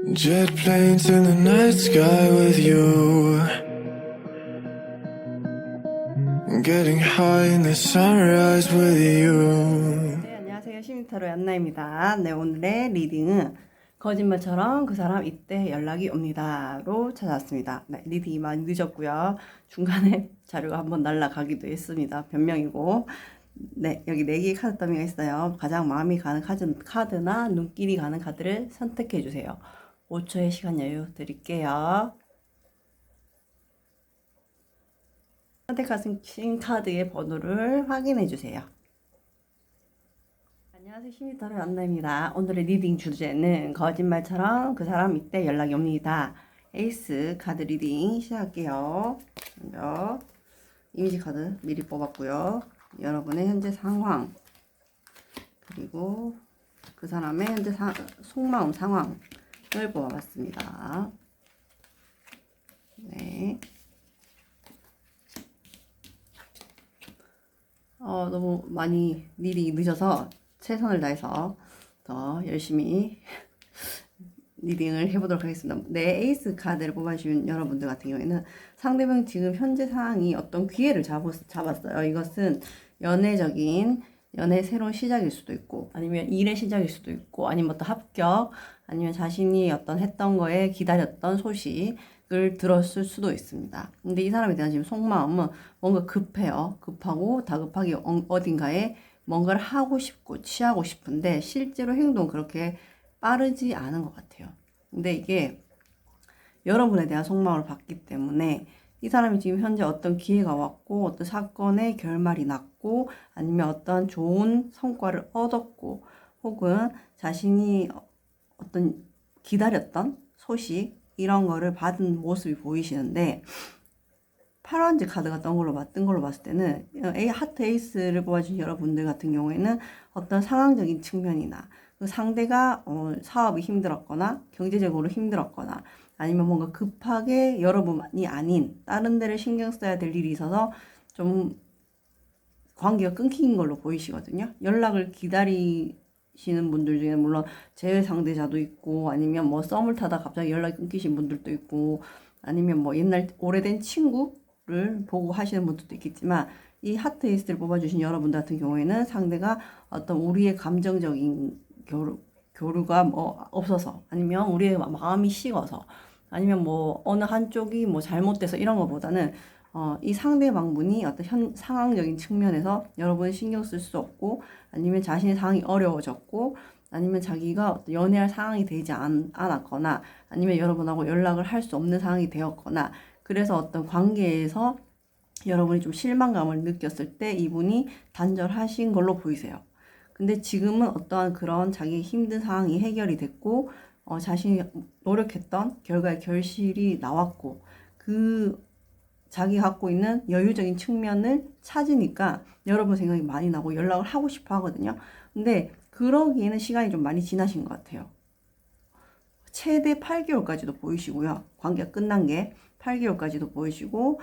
Jet planes in the night sky with you. Getting high in the sunrise with you. 네, 안녕하세요. 시민타로 얀나입니다. 네, 오늘의 리딩은 거짓말처럼 그 사람 이때 연락이 옵니다로 찾아왔습니다. 네, 리딩이 많이 늦었고요. 중간에 자료가 한번 날아가기도 했습니다. 변명이고. 네, 여기 4개의 카드 더미가 있어요. 가장 마음이 가는 카드나 눈길이 가는 카드를 선택해 주세요. 5초의 시간 여유 드릴게요. 선택하신 카드의 번호를 확인해 주세요. 안녕하세요. 시미터로 만나입니다. 오늘의 리딩 주제는 거짓말처럼 그 사람 이때 연락이 옵니다. 에이스 카드 리딩 시작할게요. 먼저 이미지 카드 미리 뽑았고요. 여러분의 현재 상황 그리고 그 사람의 현재 속마음 상황을 뽑아봤습니다. 네. 너무 많이 리딩이 늦어서 최선을 다해서 더 열심히 리딩을 해보도록 하겠습니다. 네, 에이스 카드를 뽑아주신 여러분들 같은 경우에는 상대방 지금 현재 상황이 어떤 기회를 잡았어요. 이것은 연애 새로운 시작일 수도 있고, 아니면 일의 시작일 수도 있고, 아니면 어떤 합격, 아니면 자신이 어떤 했던 거에 기다렸던 소식을 들었을 수도 있습니다. 근데 이 사람에 대한 지금 속마음은 뭔가 급해요. 급하고 다급하게 어딘가에 뭔가를 하고 싶고 취하고 싶은데 실제로 행동은 그렇게 빠르지 않은 것 같아요. 근데 이게 여러분에 대한 속마음을 봤기 때문에 이 사람이 지금 현재 어떤 기회가 왔고 어떤 사건의 결말이 났고 아니면 어떤 좋은 성과를 얻었고 혹은 자신이 어떤 기다렸던 소식 이런 거를 받은 모습이 보이시는데 파란지 카드가 뜬 걸로 봤을 때는 하트 에이스를 뽑아준 여러분들 같은 경우에는 어떤 상황적인 측면이나 그 상대가 사업이 힘들었거나 경제적으로 힘들었거나 아니면 뭔가 급하게 여러분이 아닌 다른 데를 신경 써야 될 일이 있어서 좀 관계가 끊긴 걸로 보이시거든요. 연락을 기다리시는 분들 중에 물론 재회 상대자도 있고 아니면 뭐 썸을 타다 갑자기 연락이 끊기신 분들도 있고 아니면 뭐 옛날 오래된 친구를 보고 하시는 분들도 있겠지만 이 하트 에이스를 뽑아주신 여러분들 같은 경우에는 상대가 어떤 우리의 감정적인 교류가 뭐 없어서 아니면 우리의 마음이 식어서 아니면 뭐 어느 한쪽이 뭐 잘못돼서 이런 것보다는 이 상대방분이 어떤 상황적인 측면에서 여러분 신경 쓸 수 없고 아니면 자신의 상황이 어려워졌고 아니면 자기가 어떤 연애할 상황이 되지 않았거나 아니면 여러분하고 연락을 할 수 없는 상황이 되었거나 그래서 어떤 관계에서 여러분이 좀 실망감을 느꼈을 때 이분이 단절하신 걸로 보이세요. 근데 지금은 어떠한 그런 자기 힘든 상황이 해결이 됐고 자신이 노력했던 결과의 결실이 나왔고 그 자기가 갖고 있는 여유적인 측면을 찾으니까 여러분 생각이 많이 나고 연락을 하고 싶어 하거든요. 근데 그러기에는 시간이 좀 많이 지나신 것 같아요. 최대 8개월까지도 보이시고요. 관계가 끝난 게 8개월까지도 보이시고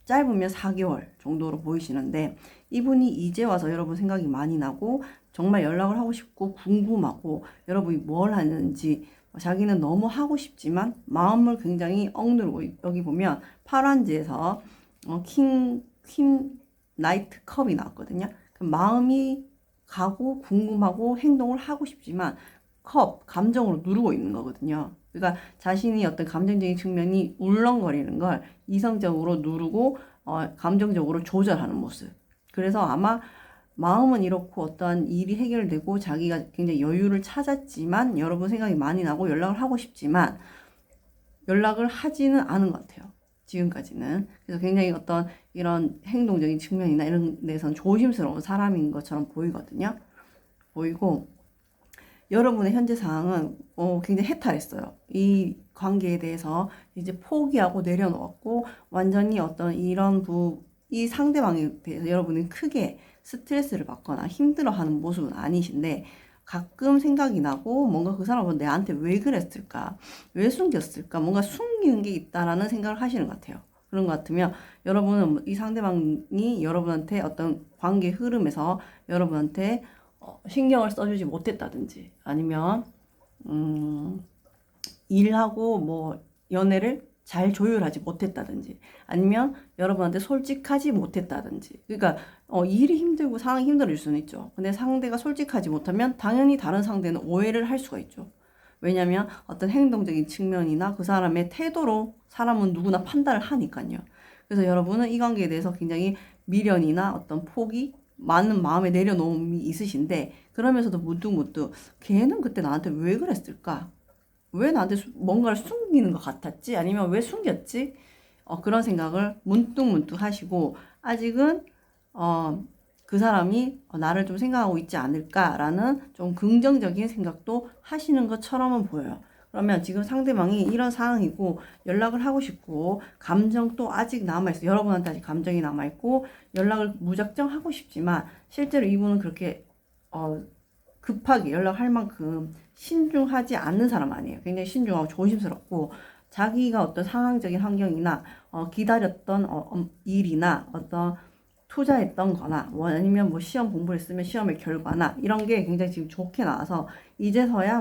짧으면 4개월 정도로 보이시는데 이분이 이제 와서 여러분 생각이 많이 나고 정말 연락을 하고 싶고 궁금하고 여러분이 뭘 하는지 자기는 너무 하고 싶지만 마음을 굉장히 억누르고 여기 보면 파란지에서 퀸 나이트 컵이 나왔거든요. 마음이 가고 궁금하고 행동을 하고 싶지만 감정으로 누르고 있는 거거든요. 그러니까 자신이 어떤 감정적인 측면이 울렁거리는 걸 이성적으로 누르고 감정적으로 조절하는 모습. 그래서 아마 마음은 이렇고 어떠한 일이 해결되고 자기가 굉장히 여유를 찾았지만 여러분 생각이 많이 나고 연락을 하고 싶지만 연락을 하지는 않은 것 같아요. 지금까지는. 그래서 굉장히 어떤 이런 행동적인 측면이나 이런 데선 조심스러운 사람인 것처럼 보이거든요. 보이고 여러분의 현재 상황은 굉장히 해탈했어요. 이 관계에 대해서 이제 포기하고 내려놓았고 완전히 어떤 이 상대방에 대해서 여러분이 크게 스트레스를 받거나 힘들어하는 모습은 아니신데 가끔 생각이 나고 뭔가 그 사람은 내한테 왜 그랬을까? 왜 숨겼을까? 뭔가 숨기는 게 있다라는 생각을 하시는 것 같아요. 그런 것 같으면 여러분은 이 상대방이 여러분한테 어떤 관계 흐름에서 여러분한테 신경을 써주지 못했다든지 아니면 일하고 뭐 연애를 잘 조율하지 못했다든지 아니면 여러분한테 솔직하지 못했다든지 그러니까 일이 힘들고 상황이 힘들어질 수는 있죠. 근데 상대가 솔직하지 못하면 당연히 다른 상대는 오해를 할 수가 있죠. 왜냐면 어떤 행동적인 측면이나 그 사람의 태도로 사람은 누구나 판단을 하니까요. 그래서 여러분은 이 관계에 대해서 굉장히 미련이나 어떤 포기, 많은 마음의 내려놓음이 있으신데 그러면서도 문득문득 걔는 그때 나한테 왜 그랬을까? 왜 나한테 뭔가를 숨기는 것 같았지? 아니면 왜 숨겼지? 그런 생각을 문득문득 하시고 아직은 그 사람이 나를 좀 생각하고 있지 않을까라는 좀 긍정적인 생각도 하시는 것처럼은 보여요. 그러면 지금 상대방이 이런 상황이고 연락을 하고 싶고 감정도 아직 남아있어. 여러분한테 아직 감정이 남아있고 연락을 무작정 하고 싶지만 실제로 이분은 그렇게 급하게 연락할 만큼 신중하지 않는 사람 아니에요. 굉장히 신중하고 조심스럽고 자기가 어떤 상황적인 환경이나 기다렸던 일이나 어떤 투자했던 거나 아니면 뭐 시험 공부를 했으면 시험의 결과나 이런 게 굉장히 지금 좋게 나와서 이제서야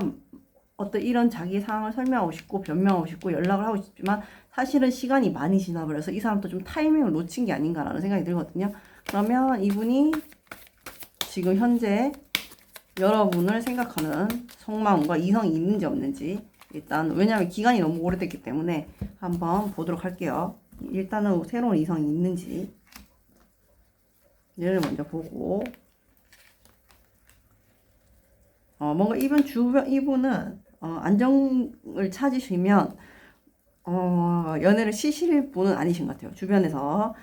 어떤 이런 자기 상황을 설명하고 싶고 변명하고 싶고 연락을 하고 싶지만 사실은 시간이 많이 지나버려서 이 사람도 좀 타이밍을 놓친 게 아닌가라는 생각이 들거든요. 그러면 이분이 지금 현재 여러분을 생각하는 속마음과 이성이 있는지 없는지 일단 왜냐하면 기간이 너무 오래됐기 때문에 한번 보도록 할게요. 일단은 새로운 이성이 있는지 얘를 먼저 보고 뭔가 이분은 안정을 찾으시면 연애를 시실 분은 아니신 것 같아요. 주변에서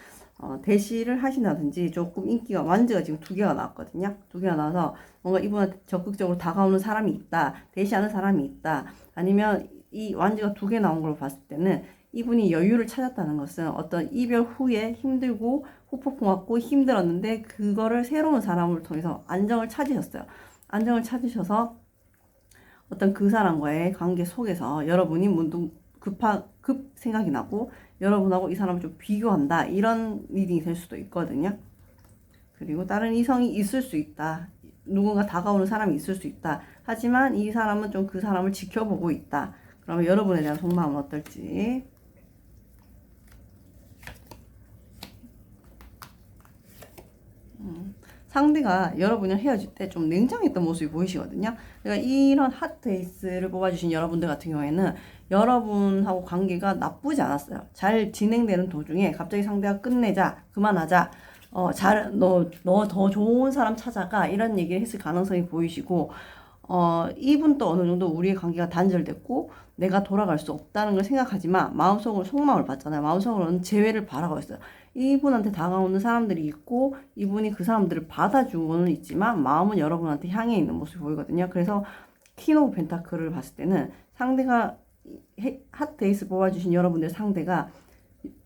대시를 하신다든지 조금 인기가 완즈가 지금 2개가 나왔거든요. 2개가 나와서 뭔가 이분한테 적극적으로 다가오는 사람이 있다. 대시하는 사람이 있다. 아니면 이 완즈가 2개 나온 걸 봤을 때는 이분이 여유를 찾았다는 것은 어떤 이별 후에 힘들고 후폭풍 왔고 힘들었는데 그거를 새로운 사람을 통해서 안정을 찾으셨어요. 안정을 찾으셔서 어떤 그 사람과의 관계 속에서 여러분이 문득 급 생각이 나고 여러분하고 이 사람을 좀 비교한다 이런 리딩이 될 수도 있거든요. 그리고 다른 이성이 있을 수 있다. 누군가 다가오는 사람이 있을 수 있다. 하지만 이 사람은 좀 그 사람을 지켜보고 있다. 그러면 여러분에 대한 속마음은 어떨지. 상대가 여러분이랑 헤어질 때 좀 냉정했던 모습이 보이시거든요. 그러니까 이런 하트 에이스를 뽑아주신 여러분들 같은 경우에는 여러분하고 관계가 나쁘지 않았어요. 잘 진행되는 도중에 갑자기 상대가 끝내자, 그만하자, 너 더 좋은 사람 찾아가 이런 얘기를 했을 가능성이 보이시고 이분도 어느 정도 우리의 관계가 단절됐고 내가 돌아갈 수 없다는 걸 생각하지만 마음속으로 속마음을 봤잖아요. 마음속으로는 재회를 바라고 있어요. 이분한테 다가오는 사람들이 있고 이분이 그 사람들을 받아주고는 있지만 마음은 여러분한테 향해 있는 모습이 보이거든요. 그래서 퀸 오브 펜타클을 봤을 때는 상대가 하트 에이스 뽑아주신 여러분들 상대가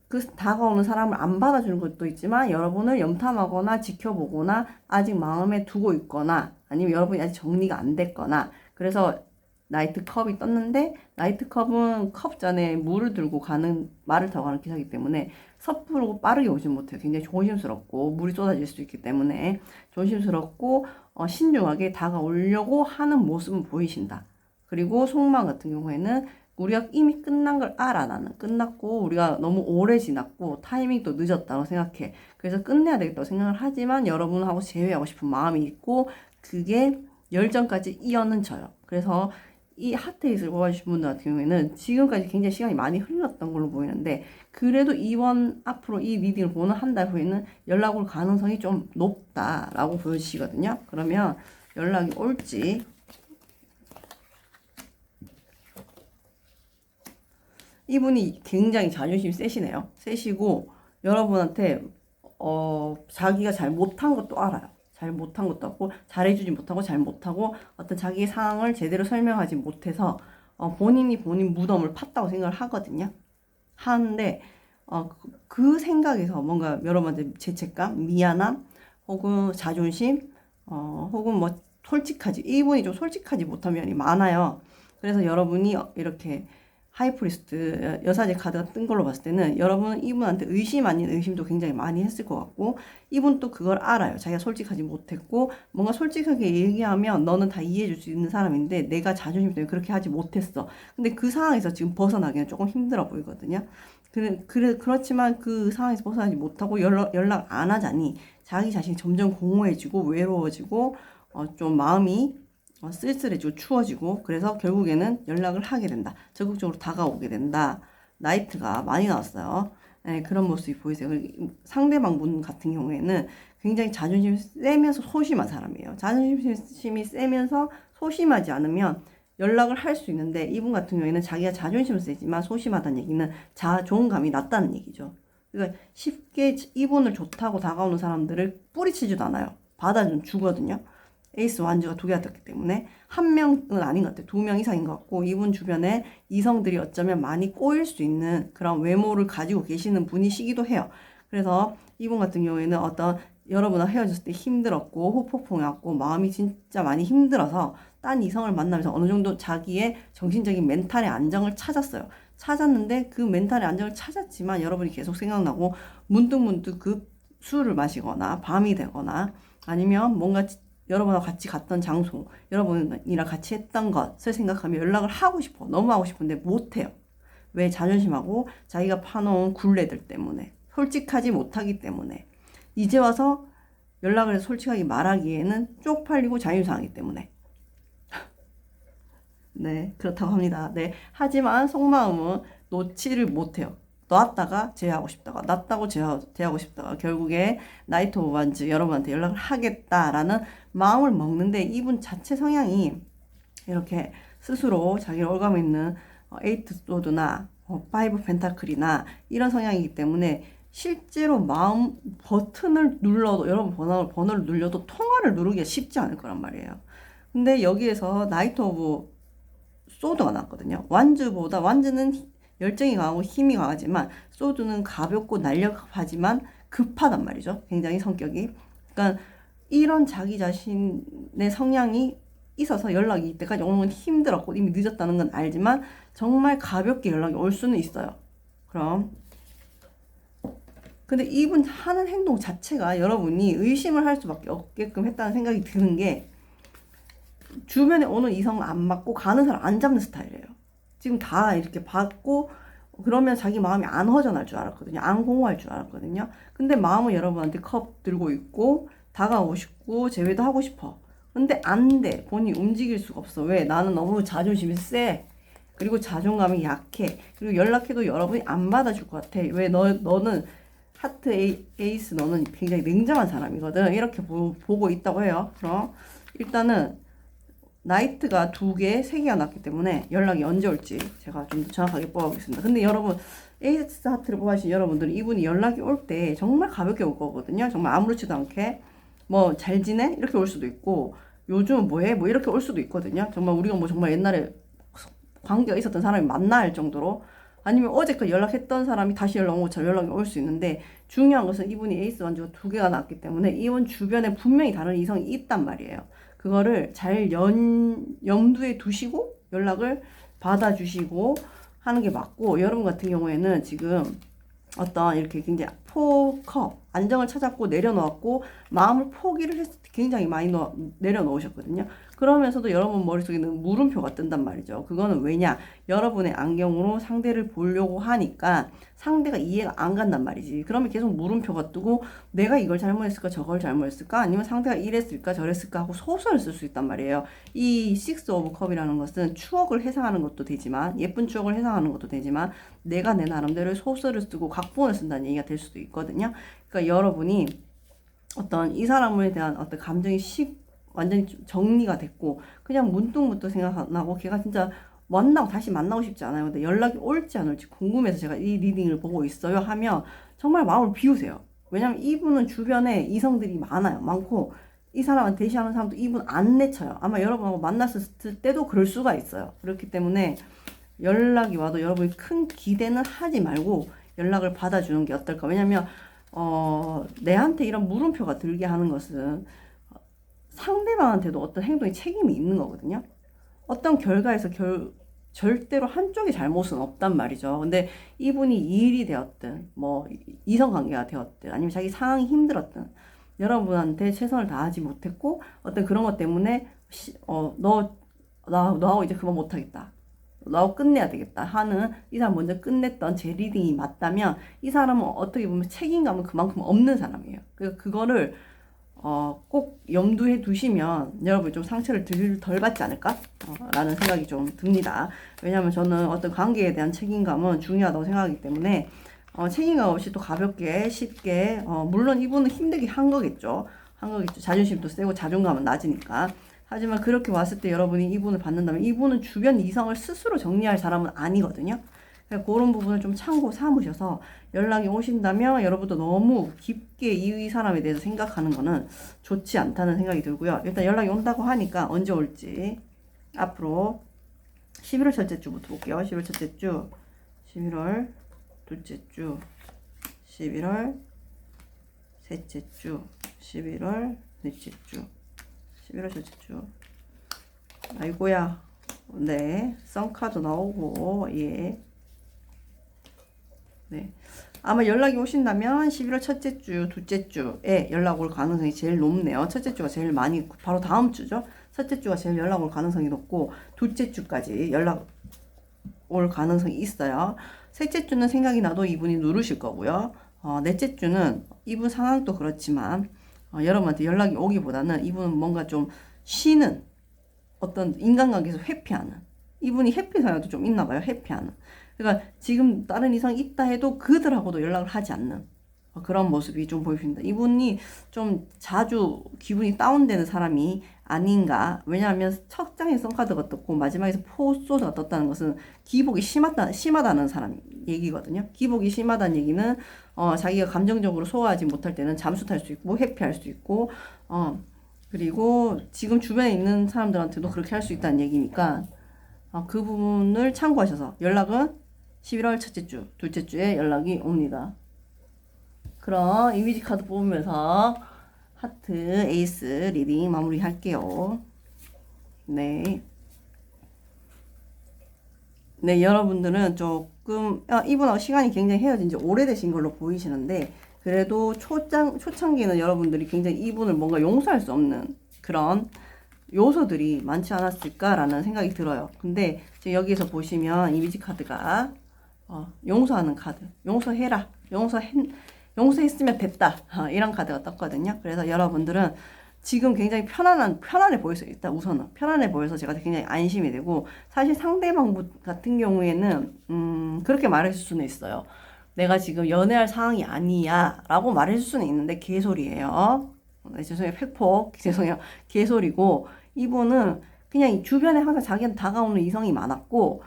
그 다가오는 사람을 안 받아주는 것도 있지만 여러분을 염탐하거나 지켜보거나 아직 마음에 두고 있거나 아니면 여러분이 아직 정리가 안 됐거나 그래서 나이트 컵이 떴는데 나이트 컵은 컵 잔에 물을 들고 가는 말을 타고 가는 기사이기 때문에 섣부르고 빠르게 오진 못해요. 굉장히 조심스럽고 물이 쏟아질 수 있기 때문에 조심스럽고 신중하게 다가오려고 하는 모습은 보이신다. 그리고 속마음 같은 경우에는 우리가 이미 끝난 걸 알아. 나는 끝났고 우리가 너무 오래 지났고 타이밍도 늦었다고 생각해. 그래서 끝내야 되겠다고 생각을 하지만 여러분하고 재회하고 싶은 마음이 있고 그게 열정까지 이어는 져요. 그래서 이 하트에이스를 뽑아주신 분들 같은 경우에는 지금까지 굉장히 시간이 많이 흘렀던 걸로 보이는데 그래도 이번 앞으로 이 리딩을 보는 한 달 후에는 연락 올 가능성이 좀 높다라고 보여지시거든요. 그러면 연락이 올지 이분이 굉장히 자존심이 세시네요. 세시고 여러분한테 자기가 잘 못한 것도 알아요. 잘 못한 것도 없고 잘해주지 못하고 잘 못하고 어떤 자기의 상황을 제대로 설명하지 못해서 본인이 본인 무덤을 팠다고 생각을 하거든요. 하는데 그 생각에서 뭔가 여러분한테 죄책감, 미안함 혹은 자존심 혹은 뭐 솔직하지 이분이 좀 솔직하지 못한 면이 많아요. 그래서 여러분이 이렇게 하이프리스트 여사제 카드가 뜬 걸로 봤을 때는 여러분은 이분한테 의심 아닌 의심도 굉장히 많이 했을 것 같고 이분 또 그걸 알아요. 자기가 솔직하지 못했고 뭔가 솔직하게 얘기하면 너는 다 이해해 줄 수 있는 사람인데 내가 자존심 때문에 그렇게 하지 못했어. 근데 그 상황에서 지금 벗어나기는 조금 힘들어 보이거든요. 그렇지만 그 상황에서 벗어나지 못하고 연락 안 하자니 자기 자신이 점점 공허해지고 외로워지고 좀 마음이 쓸쓸해지고 추워지고 그래서 결국에는 연락을 하게 된다. 적극적으로 다가오게 된다. 나이트가 많이 나왔어요. 네, 그런 모습이 보이세요. 상대방 분 같은 경우에는 굉장히 자존심이 세면서 소심한 사람이에요. 자존심이 세면서 소심하지 않으면 연락을 할 수 있는데 이분 같은 경우에는 자기가 자존심은 세지만 소심하다는 얘기는 자존감이 낮다는 얘기죠. 그러니까 쉽게 이분을 좋다고 다가오는 사람들을 뿌리치지도 않아요. 받아준 주거든요. 에이스 완주가 두 개가 떴기 때문에 한 명은 아닌 것 같아요. 2명 이상인 것 같고 이분 주변에 이성들이 어쩌면 많이 꼬일 수 있는 그런 외모를 가지고 계시는 분이시기도 해요. 그래서 이분 같은 경우에는 어떤 여러분과 헤어졌을 때 힘들었고 후폭풍이 왔고 마음이 진짜 많이 힘들어서 딴 이성을 만나면서 어느 정도 자기의 정신적인 멘탈의 안정을 찾았어요. 찾았는데 그 멘탈의 안정을 찾았지만 여러분이 계속 생각나고 문득문득 그 술을 마시거나 밤이 되거나 아니면 뭔가 여러분하고 같이 갔던 장소, 여러분이랑 같이 했던 것을 생각하면 연락을 하고 싶어. 너무 하고 싶은데 못해요. 왜? 자존심하고 자기가 파놓은 굴레들 때문에. 솔직하지 못하기 때문에. 이제 와서 연락을 해서 솔직하게 말하기에는 쪽팔리고 자존심상하기 때문에. 네, 그렇다고 합니다. 네. 하지만 속마음은 놓지를 못해요. 놨다가 제외하고 싶다가 놨다고 제외하고 싶다가 결국에 나이트 오브 완즈 여러분한테 연락을 하겠다라는 마음을 먹는데 이분 자체 성향이 이렇게 스스로 자기를 올가고 있는 에이트 소드나 파이브 펜타클이나 이런 성향이기 때문에 실제로 마음 버튼을 눌러도 여러분 번호를 눌려도 통화를 누르기가 쉽지 않을 거란 말이에요. 근데 여기에서 나이트 오브 소드가 났거든요. 완즈는 열정이 강하고 힘이 강하지만 소드는 가볍고 날렵하지만 급하단 말이죠. 굉장히 성격이. 그러니까 이런 자기 자신의 성향이 있어서 연락이 이때까지 오는 건 힘들었고 이미 늦었다는 건 알지만 정말 가볍게 연락이 올 수는 있어요. 그럼 근데 이분 하는 행동 자체가 여러분이 의심을 할 수밖에 없게끔 했다는 생각이 드는 게 주변에 오는 이성 안 맞고 가는 사람 안 잡는 스타일이에요. 지금 다 이렇게 받고 그러면 자기 마음이 안 허전할 줄 알았거든요. 안 공허할 줄 알았거든요. 근데 마음은 여러분한테 컵 들고 있고 다가오고 싶고 제외도 하고 싶어. 근데 안 돼. 본인이 움직일 수가 없어. 왜? 나는 너무 자존심이 세. 그리고 자존감이 약해. 그리고 연락해도 여러분이 안 받아줄 것 같아. 왜? 너는 하트 에이스 너는 굉장히 냉정한 사람이거든. 이렇게 보고 있다고 해요. 그럼 일단은 나이트가 2개, 3개가 났기 때문에 연락이 언제 올지 제가 좀 정확하게 뽑아보겠습니다. 근데 여러분 에이스 하트를 뽑아주신 여러분들은 이분이 연락이 올 때 정말 가볍게 올 거거든요. 정말 아무렇지도 않게 뭐 잘 지내? 이렇게 올 수도 있고 요즘 뭐해? 뭐 이렇게 올 수도 있거든요. 정말 우리가 뭐 정말 옛날에 관계가 있었던 사람이 만나 할 정도로 아니면 어제까지 연락했던 사람이 다시 연락 온 것처럼 연락이 올 수 있는데 중요한 것은 이분이 에이스 완주가 2개가 났기 때문에 이분 주변에 분명히 다른 이성이 있단 말이에요. 그거를 잘 염두에 두시고 연락을 받아주시고 하는 게 맞고 여러분 같은 경우에는 지금 어떤 이렇게 굉장히 포커 안정을 찾았고 내려놓았고 마음을 포기를 했을 때 굉장히 많이 내려놓으셨거든요. 그러면서도 여러분 머릿속에는 물음표가 뜬단 말이죠. 그거는 왜냐? 여러분의 안경으로 상대를 보려고 하니까 상대가 이해가 안 간단 말이지. 그러면 계속 물음표가 뜨고 내가 이걸 잘못했을까 저걸 잘못했을까 아니면 상대가 이랬을까 저랬을까 하고 소설을 쓸 수 있단 말이에요. 이 식스 오브 컵이라는 것은 추억을 회상하는 것도 되지만 예쁜 추억을 회상하는 것도 되지만 내가 내 나름대로 소설을 쓰고 각본을 쓴다는 얘기가 될 수도 있거든요. 그러니까 여러분이 어떤 이 사람에 대한 어떤 감정이 완전히 정리가 됐고 그냥 문득문득 생각나고 걔가 진짜 다시 만나고 싶지 않아요. 근데 연락이 올지 안 올지 궁금해서 제가 이 리딩을 보고 있어요 하면 정말 마음을 비우세요. 왜냐면 이분은 주변에 이성들이 많고 이 사람한테 대시하는 사람도 이분 안 내쳐요. 아마 여러분하고 만났을 때도 그럴 수가 있어요. 그렇기 때문에 연락이 와도 여러분이 큰 기대는 하지 말고 연락을 받아주는 게 어떨까. 왜냐면 내한테 이런 물음표가 들게 하는 것은 상대방한테도 어떤 행동에 책임이 있는 거거든요. 어떤 결과에서 절대로 한쪽의 잘못은 없단 말이죠. 근데 이분이 일이 되었든 뭐 이성관계가 되었든 아니면 자기 상황이 힘들었든 여러분한테 최선을 다하지 못했고 어떤 그런 것 때문에 너하고 이제 그만 못하겠다. 너하고 끝내야 되겠다 하는 이 사람 먼저 끝냈던 제 리딩이 맞다면 이 사람은 어떻게 보면 책임감은 그만큼 없는 사람이에요. 그래서 그거를 꼭 염두에 두시면 여러분이 좀 상처를 덜 받지 않을까? 라는 생각이 좀 듭니다. 왜냐하면 저는 어떤 관계에 대한 책임감은 중요하다고 생각하기 때문에 책임감 없이 또 가볍게 쉽게 물론 이분은 힘들게 한 거겠죠. 자존심도 세고 자존감은 낮으니까. 하지만 그렇게 왔을 때 여러분이 이분을 받는다면 이분은 주변 이성을 스스로 정리할 사람은 아니거든요. 그런 부분을 좀 참고 삼으셔서 연락이 오신다면 여러분도 너무 깊게 이 사람에 대해서 생각하는 거는 좋지 않다는 생각이 들고요. 일단 연락이 온다고 하니까 언제 올지 앞으로 11월 첫째 주부터 볼게요. 11월 첫째 주, 11월 둘째 주, 11월 셋째 주, 11월 넷째 주, 11월 첫째 주. 아이고야. 네, 썬카드 나오고 예. 네. 아마 연락이 오신다면 11월 첫째 주, 둘째 주에 연락 올 가능성이 제일 높네요. 첫째 주가 제일 많이, 바로 다음 주죠. 첫째 주가 제일 연락 올 가능성이 높고, 둘째 주까지 연락 올 가능성이 있어요. 셋째 주는 생각이 나도 이분이 누르실 거고요. 넷째 주는 이분 상황도 그렇지만, 여러분한테 연락이 오기보다는 이분은 뭔가 좀 쉬는 어떤 인간관계에서 회피하는, 이분이 회피 성향도 좀 있나 봐요. 회피하는. 그러니까 지금 다른 이성이 있다 해도 그들하고도 연락을 하지 않는 그런 모습이 좀 보입니다. 이분이 좀 자주 기분이 다운되는 사람이 아닌가. 왜냐하면 첫 장에 썬카드가 떴고 마지막에서 포소드가 떴다는 것은 기복이 심하다는 사람 얘기거든요. 기복이 심하다는 얘기는 자기가 감정적으로 소화하지 못할 때는 잠수 탈 수 있고 회피할 수 있고 그리고 지금 주변에 있는 사람들한테도 그렇게 할 수 있다는 얘기니까 그 부분을 참고하셔서 연락은 11월 첫째 주, 둘째 주에 연락이 옵니다. 그럼 이미지 카드 뽑으면서 하트, 에이스 리딩 마무리 할게요. 네. 네, 여러분들은 조금, 이분하고 시간이 굉장히 헤어진 지 오래되신 걸로 보이시는데, 그래도 초창기에는 여러분들이 굉장히 이분을 뭔가 용서할 수 없는 그런 요소들이 많지 않았을까라는 생각이 들어요. 근데 지금 여기에서 보시면 이미지 카드가 용서하는 카드, 용서해라, 용서했으면 됐다 이런 카드가 떴거든요. 그래서 여러분들은 지금 굉장히 편안해 보였어요. 일단 우선은 편안해 보여서 제가 굉장히 안심이 되고, 사실 상대방 같은 경우에는 그렇게 말했을 수는 있어요. 내가 지금 연애할 상황이 아니야 라고 말했을 수는 있는데 개소리예요. 죄송해요. 팩폭. 죄송해요. 개소리고, 이분은 그냥 주변에 항상 자기한테 다가오는 이성이 많았고,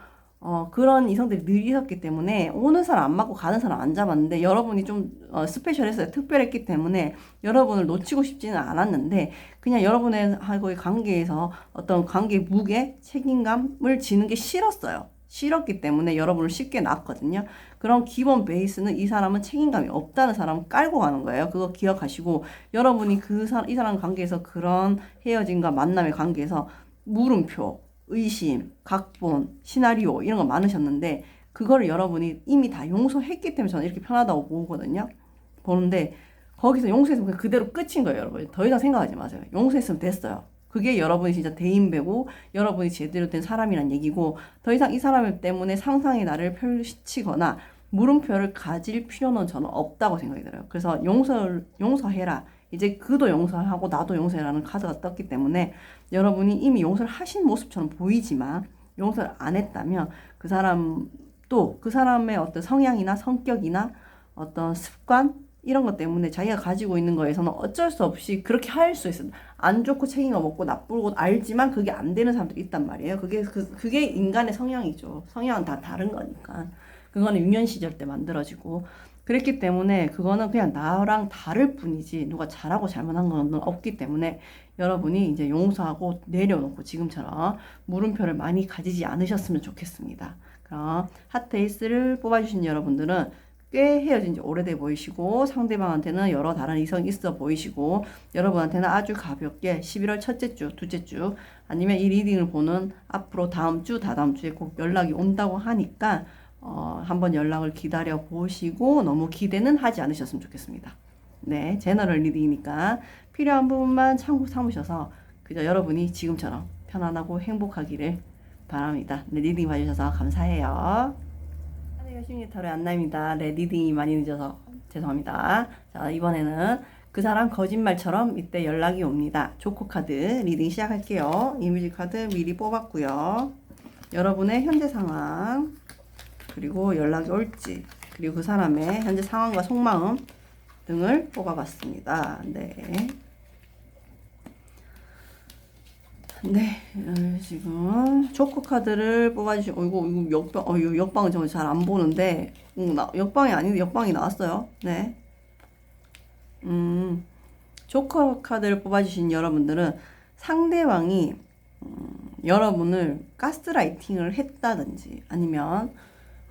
그런 이성들이 늘 있었기 때문에 오는 사람 안 맞고 가는 사람 안 잡았는데, 여러분이 좀 스페셜했어요. 특별했기 때문에 여러분을 놓치고 싶지는 않았는데, 그냥 여러분하고의 관계에서 어떤 관계 무게, 책임감을 지는 게 싫었어요. 싫었기 때문에 여러분을 쉽게 놨거든요. 그런 기본 베이스는 이 사람은 책임감이 없다는 사람을 깔고 가는 거예요. 그거 기억하시고, 여러분이 이 사람 관계에서 그런 헤어짐과 만남의 관계에서 물음표, 의심, 각본, 시나리오 이런 거 많으셨는데, 그거를 여러분이 이미 다 용서했기 때문에 저는 이렇게 편하다고 보는데 거기서 용서했으면 그대로 끝인 거예요. 여러분 더 이상 생각하지 마세요. 용서했으면 됐어요. 그게 여러분이 진짜 대인배고 여러분이 제대로 된 사람이란 얘기고, 더 이상 이 사람 때문에 상상의 나를 펼치거나 물음표를 가질 필요는 저는 없다고 생각이 들어요. 그래서 용서해라. 이제 그도 용서하고 나도 용서해라는 카드가 떴기 때문에 여러분이 이미 용서를 하신 모습처럼 보이지만 용서를 안 했다면 그 사람도 그 사람의 어떤 성향이나 성격이나 어떤 습관 이런 것 때문에 자기가 가지고 있는 거에서는 어쩔 수 없이 그렇게 할 수 있어요. 안 좋고 책임감 없고 나쁘고 알지만 그게 안 되는 사람들이 있단 말이에요. 그게 인간의 성향이죠. 성향은 다 다른 거니까. 그거는 유년 시절 때 만들어지고 그랬기 때문에 그거는 그냥 나랑 다를 뿐이지 누가 잘하고 잘못한 건 없기 때문에 여러분이 이제 용서하고 내려놓고 지금처럼 물음표를 많이 가지지 않으셨으면 좋겠습니다. 그럼 하트 에이스를 뽑아주신 여러분들은 꽤 헤어진 지 오래돼 보이시고 상대방한테는 여러 다른 이성이 있어 보이시고 여러분한테는 아주 가볍게 11월 첫째 주, 둘째 주 아니면 이 리딩을 보는 앞으로 다음 주, 다다음 주에 꼭 연락이 온다고 하니까 한번 연락을 기다려 보시고 너무 기대는 하지 않으셨으면 좋겠습니다. 네, 제너럴 리딩이니까 필요한 부분만 참고 삼으셔서 그저 여러분이 지금처럼 편안하고 행복하기를 바랍니다. 네, 리딩 봐주셔서 감사해요. 여신의 타로의 안나입니다. 네, 리딩이 많이 늦어서 죄송합니다. 자, 이번에는 그 사람 거짓말처럼 이때 연락이 옵니다. 조커 카드 리딩 시작할게요. 이미지 카드 미리 뽑았고요. 여러분의 현재 상황, 그리고 연락이 올지, 그리고 그 사람의 현재 상황과 속마음 등을 뽑아봤습니다. 네. 네, 지금 조커 카드를 뽑아주시고, 이거 역방은 저 잘 안 보는데, 역방이 아닌데 역방이 나왔어요. 네. 조커 카드를 뽑아주신 여러분들은 상대방이 여러분을 가스라이팅을 했다든지 아니면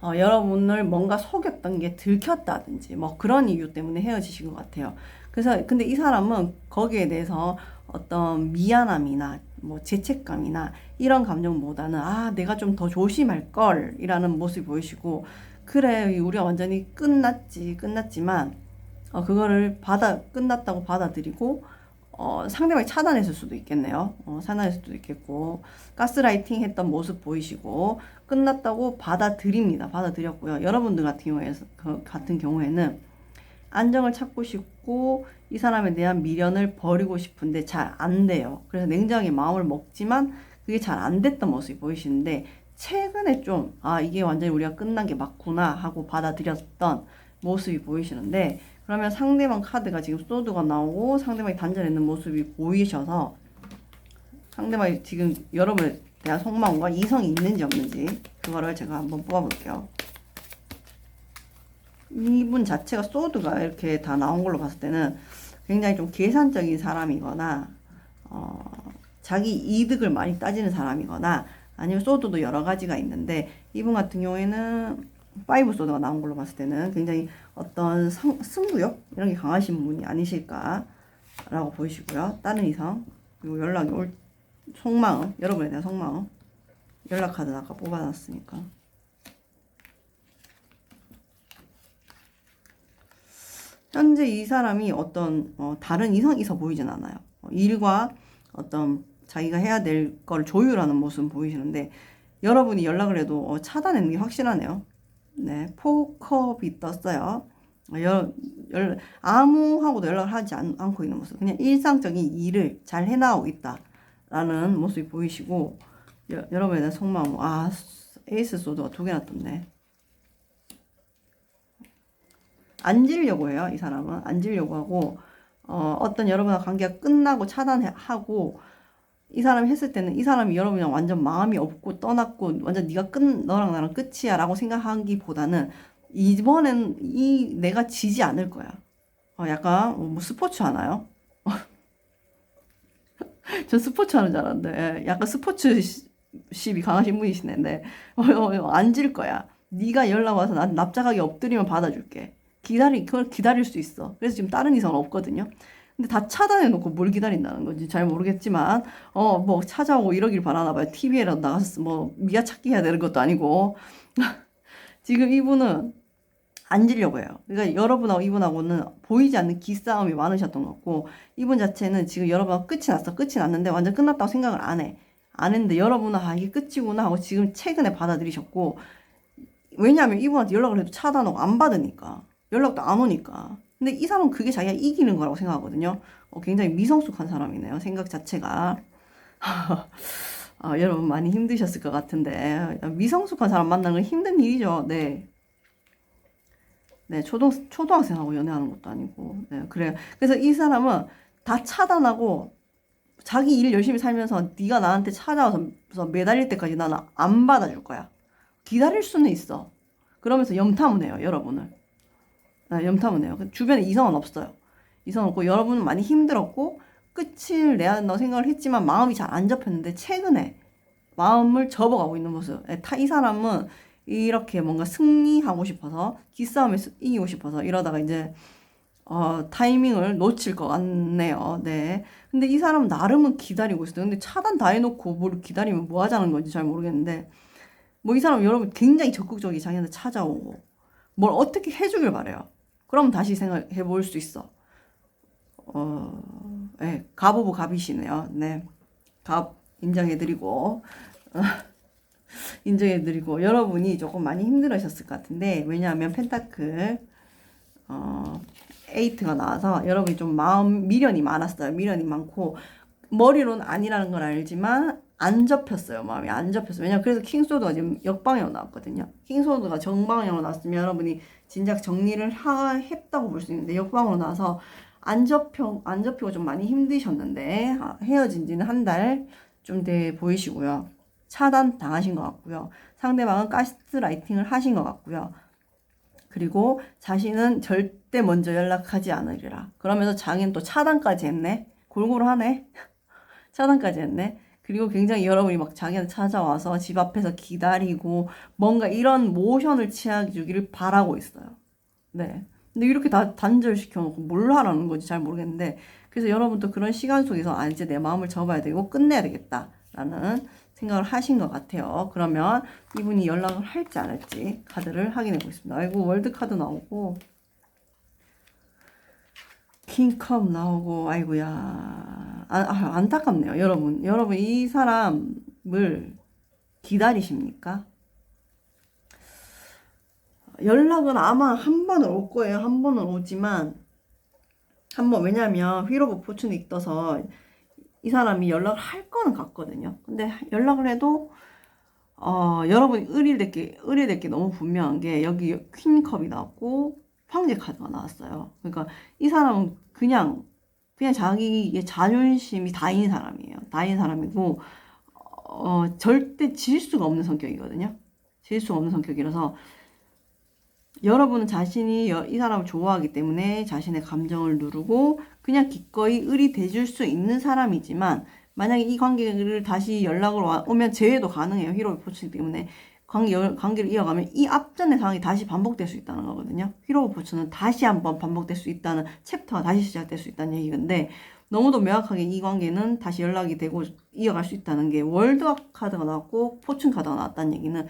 여러분을 뭔가 속였던 게 들켰다든지 뭐 그런 이유 때문에 헤어지신 것 같아요. 그래서 근데 이 사람은 거기에 대해서 어떤 미안함이나 뭐 죄책감이나 이런 감정보다는 아 내가 좀 더 조심할 걸 이라는 모습이 보이시고 그래 우리가 완전히 끝났지만 그거를 끝났다고 받아들이고 상대방이 차단했을 수도 있겠네요. 차단했을 수도 있겠고 가스라이팅 했던 모습 보이시고 끝났다고 받아들였고요. 여러분들 같은 경우에는 안정을 찾고 싶고 이 사람에 대한 미련을 버리고 싶은데 잘 안 돼요. 그래서 냉정하게 마음을 먹지만 그게 잘 안 됐던 모습이 보이시는데 최근에 좀 이게 완전히 우리가 끝난 게 맞구나 하고 받아들였던 모습이 보이시는데 그러면 상대방 카드가 지금 소드가 나오고 상대방이 단절했는 모습이 보이셔서 상대방이 지금 여러분에 대한 속마음과 이성이 있는지 없는지 그거를 제가 한번 뽑아볼게요. 이분 자체가 소드가 이렇게 다 나온 걸로 봤을 때는 굉장히 좀 계산적인 사람이거나 자기 이득을 많이 따지는 사람이거나 아니면 소드도 여러 가지가 있는데 이분 같은 경우에는 5 소드가 나온 걸로 봤을 때는 굉장히 어떤 승부욕 이런 게 강하신 분이 아니실까라고 보이시고요. 다른 이성 그리고 연락이 올 속마음 여러분에 대한 속마음 연락 카드 아까 뽑아놨으니까 현재 이 사람이 어떤 다른 이성이 있어 보이진 않아요. 일과 어떤 자기가 해야 될 걸 조율하는 모습은 보이시는데 여러분이 연락을 해도 차단하는 게 확실하네요. 네, 포컵이 떴어요. 아무하고도 연락을 하지 않고 있는 모습. 그냥 일상적인 일을 잘 해나가고 있다라는 모습이 보이시고 여러분에 대한 속마음 에이스 소드가 2개나 떴네. 안 지려고 해요. 이 사람은 안 지려고 하고 어떤 여러분과 관계가 끝나고 차단하고 이 사람이 했을 때는 이 사람이 여러분이랑 완전 마음이 없고 떠났고 완전 너랑 나랑 끝이야 라고 생각하기보다는 이번엔 내가 지지 않을 거야. 약간 뭐 스포츠 하나요? 전 스포츠 하는 줄 알았는데 약간 스포츠십이 강하신 분이시네. 안 질 거야. 네가 연락 와서 난 납작하게 엎드리면 받아줄게. 그걸 기다릴 수 있어. 그래서 지금 다른 이성은 없거든요. 근데 다 차단해놓고 뭘 기다린다는 건지 잘 모르겠지만, 뭐 찾아오고 이러길 바라나 봐요. TV에라도 나가서 뭐 미아 찾기 해야 되는 것도 아니고. 지금 이분은 안 지려고 해요. 그러니까 여러분하고 이분하고는 보이지 않는 기싸움이 많으셨던 것 같고, 이분 자체는 지금 여러분하고 끝이 났어. 끝이 났는데 완전 끝났다고 생각을 안 해. 안 했는데 여러분은 이게 끝이구나 하고 지금 최근에 받아들이셨고, 왜냐하면 이분한테 연락을 해도 차단하고 안 받으니까. 연락도 안 오니까. 근데 이 사람은 그게 자기가 이기는 거라고 생각하거든요. 굉장히 미성숙한 사람이네요. 생각 자체가. 여러분 많이 힘드셨을 것 같은데 미성숙한 사람 만나는 건 힘든 일이죠. 네. 네, 초등학생하고 연애하는 것도 아니고. 네, 그래요. 그래서 이 사람은 다 차단하고 자기 일 열심히 살면서 네가 나한테 찾아와서 매달릴 때까지 나는 안 받아줄 거야. 기다릴 수는 있어. 그러면서 염탐은 해요, 여러분을. 염탐은 해요. 주변에 이성은 없어요. 이성 없고 여러분은 많이 힘들었고 끝을 내야 된다고 생각을 했지만 마음이 잘 안 접혔는데 최근에 마음을 접어가고 있는 모습. 이 사람은 이렇게 뭔가 승리하고 싶어서 기싸움에 이기고 싶어서 이러다가 이제 타이밍을 놓칠 것 같네요. 네. 근데 이 사람은 나름은 기다리고 있어요. 근데 차단 다 해놓고 뭘 기다리면 뭐 하자는 건지 잘 모르겠는데 뭐 이 사람 여러분 굉장히 적극적이 자기한테 찾아오고 뭘 어떻게 해주길 바래요. 그럼 다시 생각해 볼 수 있어. 네, 갑오브 갑이시네요. 네. 갑 인정해드리고 인정해드리고 여러분이 조금 많이 힘들으셨을 것 같은데 왜냐하면 펜타클 에이트가 나와서 여러분이 좀 마음 미련이 많았어요. 미련이 많고 머리로는 아니라는 걸 알지만 안 접혔어요. 마음이 안 접혔어요. 왜냐면 그래서 킹소드가 지금 역방향으로 나왔거든요. 킹소드가 정방향으로 나왔으면 여러분이 진작 정리를 했다고 볼 수 있는데 역방으로 나와서 안 접히고 좀 많이 힘드셨는데 헤어진 지는 한 달 좀 돼 보이시고요. 차단 당하신 것 같고요. 상대방은 가스라이팅을 하신 것 같고요. 그리고 자신은 절대 먼저 연락하지 않으리라. 그러면서 자기는 또 차단까지 했네. 골고루 하네. 차단까지 했네. 그리고 굉장히 여러분이 막 자기한테 찾아와서 집 앞에서 기다리고 뭔가 이런 모션을 취해주기를 바라고 있어요. 네. 근데 이렇게 다 단절시켜놓고 뭘 하라는 건지 잘 모르겠는데 그래서 여러분도 그런 시간 속에서 아 이제 내 마음을 접어야 되고 끝내야 되겠다라는 생각을 하신 것 같아요. 그러면 이분이 연락을 할지 안 할지 카드를 확인해 보겠습니다. 아이고 월드 카드 나오고 킹컵 나오고 아이고야 안타깝네요. 여러분 이 사람을 기다리십니까? 연락은 아마 한 번은 올 거예요. 한 번은 오지만 왜냐면 휠 오브 포춘이 떠서 이 사람이 연락을 할 거는 같거든요. 근데 연락을 해도 여러분이 의리될 게 너무 분명한 게 여기 퀸컵이 나왔고 황제 카드가 나왔어요. 그러니까 이 사람은 그냥 자기의 자존심이 다인 사람이에요. 다인 사람이고 절대 질 수가 없는 성격이거든요. 질 수가 없는 성격이라서 여러분은 자신이 이 사람을 좋아하기 때문에 자신의 감정을 누르고 그냥 기꺼이 의리대줄 수 있는 사람이지만 만약에 이 관계를 다시 연락을 오면 재회도 가능해요. 히로의 포춘 때문에 관계를 이어가면 이 앞전의 상황이 다시 반복될 수 있다는 거거든요. 히로의 포춘은 다시 한번 반복될 수 있다는 챕터가 다시 시작될 수 있다는 얘기인데 너무도 명확하게 이 관계는 다시 연락이 되고 이어갈 수 있다는 게 월드컵 카드가 나왔고 포춘 카드가 나왔다는 얘기는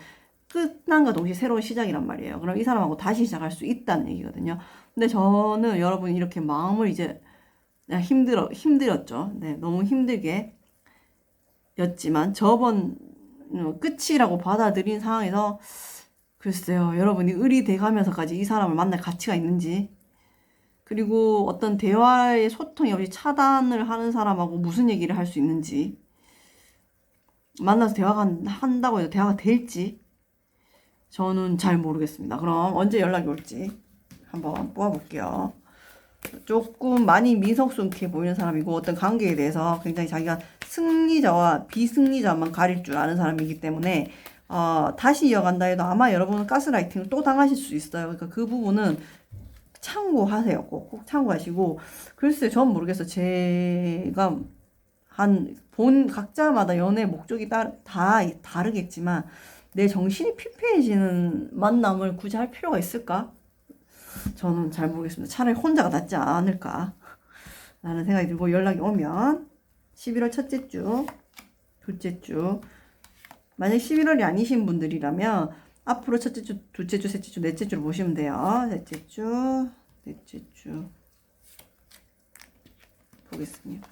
끝난과 동시에 새로운 시작이란 말이에요. 그럼 이 사람하고 다시 시작할 수 있다는 얘기거든요. 근데 저는 여러분이 이렇게 마음을 이제 힘들었죠. 네, 너무 힘들게 였지만 저번 끝이라고 받아들인 상황에서 글쎄요, 여러분이 의리돼 가면서까지 이 사람을 만날 가치가 있는지 그리고 어떤 대화의 소통이 없이 차단을 하는 사람하고 무슨 얘기를 할 수 있는지 만나서 대화가 한다고 해도 대화가 될지 저는 잘 모르겠습니다. 그럼 언제 연락이 올지 한번 뽑아볼게요. 조금 많이 미성숙해 보이는 사람이고 어떤 관계에 대해서 굉장히 자기가 승리자와 비승리자만 가릴 줄 아는 사람이기 때문에 다시 이어간다 해도 아마 여러분은 가스라이팅을 또 당하실 수 있어요. 그러니까 그 부분은 참고하세요. 꼭 참고하시고 글쎄 전 모르겠어요. 제가 각자마다 연애 목적이 다 다르겠지만 내 정신이 피폐해지는 만남을 굳이 할 필요가 있을까? 저는 잘 모르겠습니다. 차라리 혼자가 낫지 않을까? 라는 생각이 들고 연락이 오면 11월 첫째 주, 둘째 주 만약 11월이 아니신 분들이라면 앞으로 첫째 주, 둘째 주, 셋째 주, 넷째 주를 보시면 돼요. 넷째 주, 넷째 주 보겠습니다.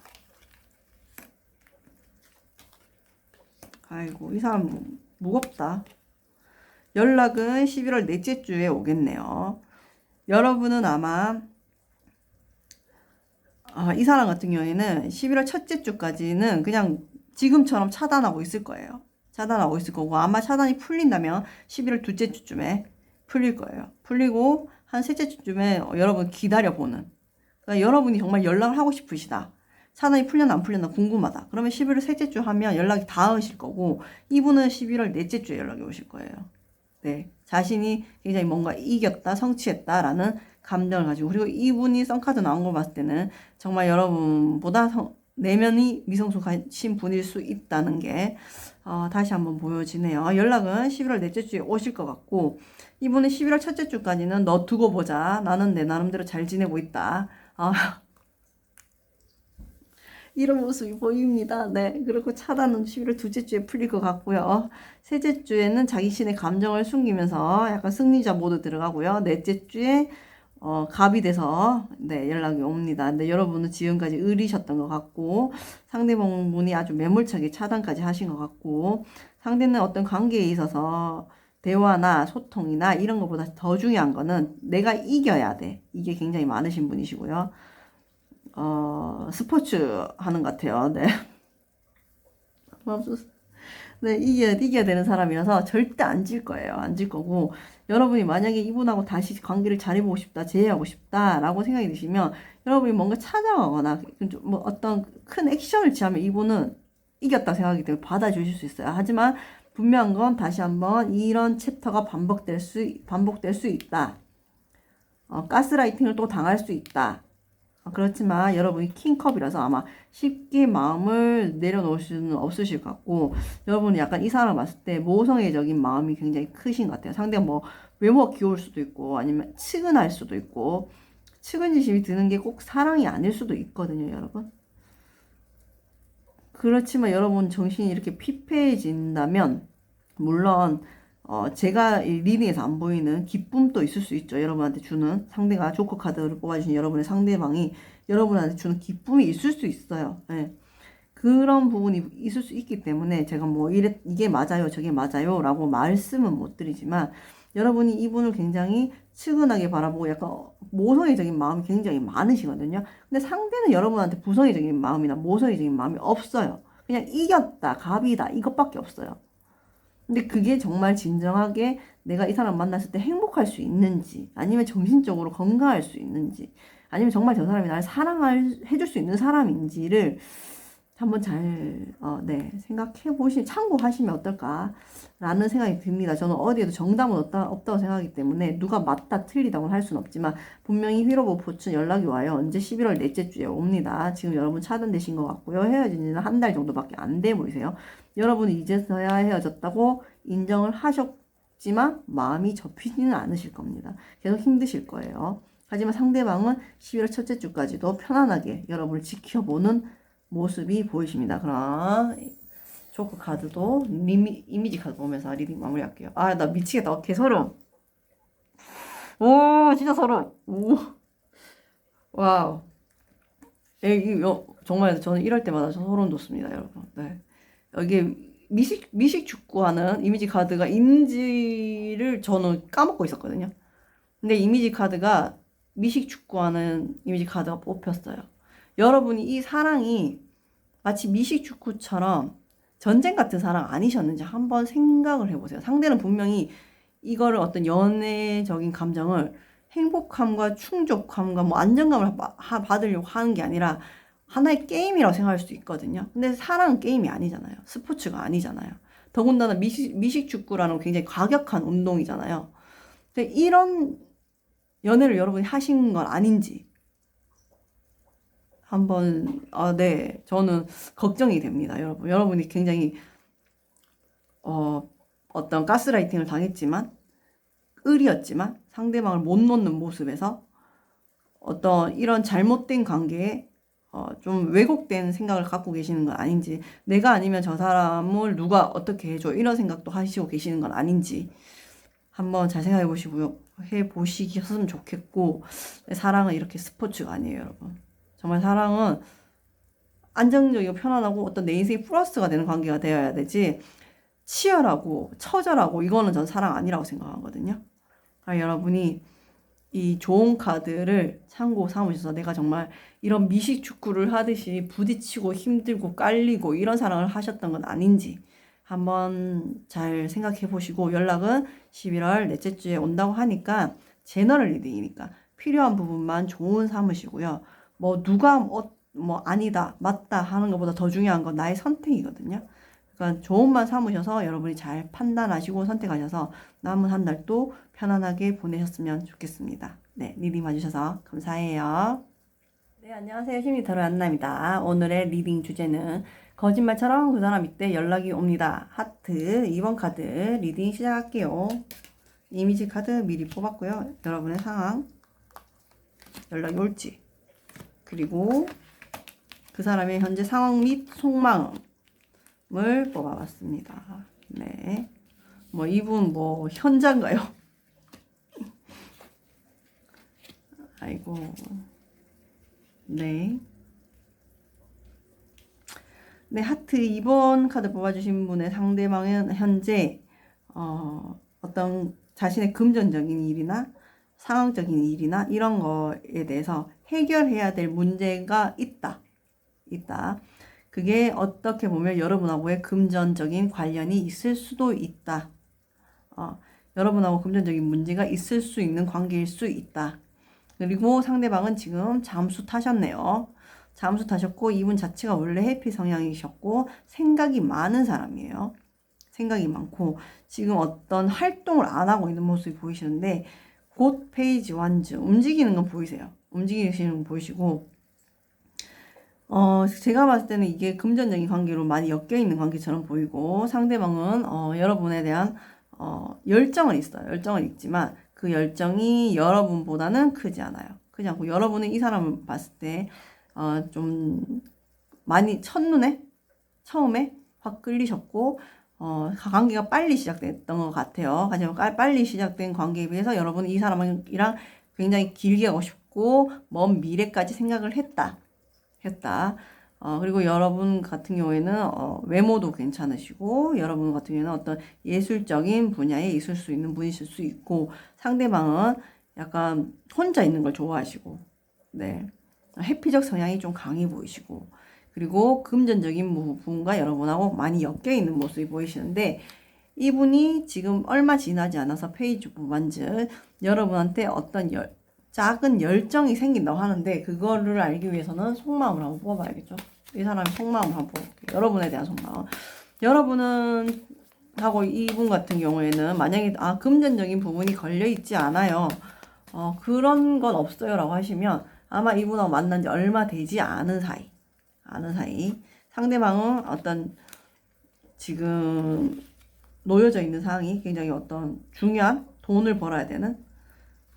아이고 이 사람 무겁다. 연락은 11월 넷째 주에 오겠네요. 여러분은 아마 이 사람 같은 경우에는 11월 첫째 주까지는 그냥 지금처럼 차단하고 있을 거예요. 차단하고 있을 거고 아마 차단이 풀린다면 11월 둘째 주쯤에 풀릴 거예요. 풀리고 한 셋째 주쯤에 여러분 기다려보는 그러니까 여러분이 정말 연락을 하고 싶으시다. 차단이 풀렸나 안 풀렸나 궁금하다. 그러면 11월 셋째 주 하면 연락이 닿으실 거고 이분은 11월 넷째 주에 연락이 오실 거예요. 네, 자신이 굉장히 뭔가 이겼다, 성취했다라는 감정을 가지고 그리고 이분이 썬카드 나온 걸 봤을 때는 정말 여러분보다 내면이 미성숙하신 분일 수 있다는 게 다시 한번 보여지네요. 연락은 11월 넷째 주에 오실 것 같고, 이분은 11월 첫째 주까지는 너 두고 보자. 나는 내 나름대로 잘 지내고 있다. 이런 모습이 보입니다. 네. 그리고 차단은 11월 둘째 주에 풀릴 것 같고요. 셋째 주에는 자기 신의 감정을 숨기면서 약간 승리자 모드 들어가고요. 넷째 주에 갑이 돼서 네, 연락이 옵니다. 근데 여러분은 지금까지 의리셨던 것 같고 상대방분이 아주 매몰차게 차단까지 하신 것 같고 상대는 어떤 관계에 있어서 대화나 소통이나 이런 것보다 더 중요한 거는 내가 이겨야 돼. 이게 굉장히 많으신 분이시고요. 스포츠 하는 것 같아요. 네. 네, 이겨야 되는 사람이라서 절대 안 질 거예요. 안 질 거고, 여러분이 만약에 이분하고 다시 관계를 잘해보고 싶다, 재회하고 싶다, 라고 생각이 드시면, 여러분이 뭔가 찾아가거나, 뭐 어떤 큰 액션을 취하면 이분은 이겼다 생각하기 때문에 받아주실 수 있어요. 하지만, 분명한 건 다시 한번 이런 챕터가 반복될 수 있다. 가스라이팅을 또 당할 수 있다. 그렇지만 여러분이 킹컵이라서 아마 쉽게 마음을 내려놓을 수는 없으실 것 같고 여러분이 약간 이 사람을 봤을 때 모성애적인 마음이 굉장히 크신 것 같아요. 상대가 뭐 외모가 귀여울 수도 있고 아니면 측은할 수도 있고 측은지심이 드는 게 꼭 사랑이 아닐 수도 있거든요, 여러분. 그렇지만 여러분 정신이 이렇게 피폐해진다면 물론 제가 이 리딩에서 안 보이는 기쁨도 있을 수 있죠. 여러분한테 주는 상대가 조커 카드를 뽑아주신 여러분의 상대방이 여러분한테 주는 기쁨이 있을 수 있어요. 네. 그런 부분이 있을 수 있기 때문에 제가 뭐 이게 맞아요, 저게 맞아요 라고 말씀은 못 드리지만 여러분이 이분을 굉장히 측은하게 바라보고 약간 모성애적인 마음이 굉장히 많으시거든요. 근데 상대는 여러분한테 부성애적인 마음이나 모성애적인 마음이 없어요. 그냥 이겼다, 갑이다 이것밖에 없어요. 근데 그게 정말 진정하게 내가 이 사람 만났을 때 행복할 수 있는지, 아니면 정신적으로 건강할 수 있는지, 아니면 정말 저 사람이 나를 해줄 수 있는 사람인지를 한번 잘, 네, 참고하시면 어떨까라는 생각이 듭니다. 저는 어디에도 정답은 없다고 생각하기 때문에 누가 맞다, 틀리다고 할 수는 없지만 분명히 휘로보 포춘 연락이 와요. 언제 11월 넷째 주에 옵니다. 지금 여러분 차단되신 것 같고요. 헤어진 지는 한 달 정도밖에 안 돼 보이세요. 여러분이 이제서야 헤어졌다고 인정을 하셨지만 마음이 접히지는 않으실 겁니다. 계속 힘드실 거예요. 하지만 상대방은 11월 첫째 주까지도 편안하게 여러분을 지켜보는 모습이 보이십니다. 그럼 조커 카드도 이미지 카드 보면서 리딩 마무리할게요. 아, 나 미치겠다. 개소름. 오, 진짜 소름. 오, 와우. 정말 저는 이럴 때마다 소름 돋습니다, 여러분. 네. 여기 미식 축구하는 이미지 카드가 인지를 저는 까먹고 있었거든요. 근데 이미지 카드가 미식 축구하는 이미지 카드가 뽑혔어요. 여러분이 이 사랑이 마치 미식 축구처럼 전쟁 같은 사랑 아니셨는지 한번 생각을 해보세요. 상대는 분명히 이거를 어떤 연애적인 감정을 행복함과 충족함과 뭐 안정감을 받으려고 하는 게 아니라 하나의 게임이라고 생각할 수도 있거든요. 근데 사랑은 게임이 아니잖아요. 스포츠가 아니잖아요. 더군다나 미식 축구라는 굉장히 과격한 운동이잖아요. 근데 이런 연애를 여러분이 하신 건 아닌지 한번 네, 저는 걱정이 됩니다, 여러분. 여러분이 굉장히 어떤 가스라이팅을 당했지만 을이었지만 상대방을 못 놓는 모습에서 어떤 이런 잘못된 관계에 좀 왜곡된 생각을 갖고 계시는 건 아닌지, 내가 아니면 저 사람을 누가 어떻게 해줘 이런 생각도 하시고 계시는 건 아닌지 한번 잘 생각해 보시고요. 해보시셨으면 좋겠고, 사랑은 이렇게 스포츠가 아니에요, 여러분. 정말 사랑은 안정적이고 편안하고 어떤 내 인생이 플러스가 되는 관계가 되어야 되지 치열하고 처절하고 이거는 전 사랑 아니라고 생각하거든요. 여러분이 이 좋은 카드를 참고 삼으셔서 내가 정말 이런 미식 축구를 하듯이 부딪히고 힘들고 깔리고 이런 사랑을 하셨던 건 아닌지 한번 잘 생각해 보시고, 연락은 11월 넷째 주에 온다고 하니까 제너럴 리딩이니까 필요한 부분만 좋은 삼으시고요. 뭐 누가 뭐 아니다 맞다 하는 것보다 더 중요한 건 나의 선택이거든요. 그러니까 좋은만 삼으셔서 여러분이 잘 판단하시고 선택하셔서 남은 한 달도 편안하게 보내셨으면 좋겠습니다. 네, 리딩 봐주셔서 감사해요. 네, 안녕하세요. 힘이 덜어 안나입니다. 오늘의 리딩 주제는 거짓말처럼 그 사람 이때 연락이 옵니다. 하트 2번 카드 리딩 시작할게요. 이미지 카드 미리 뽑았고요. 여러분의 상황, 연락이 올지, 그리고 그 사람의 현재 상황 및 속마음을 뽑아봤습니다. 네, 뭐 이분 뭐 현자인가요? 아이고, 네. 네, 하트 2번 카드 뽑아주신 분의 상대방은 현재 어떤 자신의 금전적인 일이나 상황적인 일이나 이런 거에 대해서 해결해야 될 문제가 있다. 그게 어떻게 보면 여러분하고의 금전적인 관련이 있을 수도 있다. 여러분하고 금전적인 문제가 있을 수 있는 관계일 수 있다. 그리고 상대방은 지금 잠수 타셨네요. 잠수 타셨고 이분 자체가 원래 해피 성향이셨고 생각이 많은 사람이에요. 생각이 많고 지금 어떤 활동을 안 하고 있는 모습이 보이시는데 곧 페이지 완즈 움직이는 건 보이세요. 움직이시는 건 보이시고 제가 봤을 때는 이게 금전적인 관계로 많이 엮여 있는 관계처럼 보이고 상대방은 여러분에 대한 열정은 있어요. 열정은 있지만 그 열정이 여러분보다는 크지 않아요. 크지 않고 여러분은 이 사람을 봤을 때 좀 많이 첫눈에 처음에 확 끌리셨고 관계가 빨리 시작됐던 것 같아요. 하지만 빨리 시작된 관계에 비해서 여러분은 이 사람이랑 굉장히 길게 하고 싶고 먼 미래까지 생각을 했다. 그리고 여러분 같은 경우에는 외모도 괜찮으시고 여러분 같은 경우에는 어떤 예술적인 분야에 있을 수 있는 분이실 수 있고 상대방은 약간 혼자 있는 걸 좋아하시고 네. 회피적 성향이 좀 강해 보이시고 그리고 금전적인 부분과 여러분하고 많이 엮여 있는 모습이 보이시는데 이분이 지금 얼마 지나지 않아서 페이지 무반즈 여러분한테 어떤 작은 열정이 생긴다고 하는데 그거를 알기 위해서는 속마음을 한번 뽑아봐야겠죠. 이 사람의 속마음을 한번 뽑아볼게요. 여러분에 대한 속마음. 여러분은 하고 이분 같은 경우에는 만약에 금전적인 부분이 걸려 있지 않아요. 그런 건 없어요 라고 하시면 아마 이분하고 만난 지 얼마 되지 않은 사이 상대방은 어떤 지금 놓여져 있는 상황이 굉장히 어떤 중요한 돈을 벌어야 되는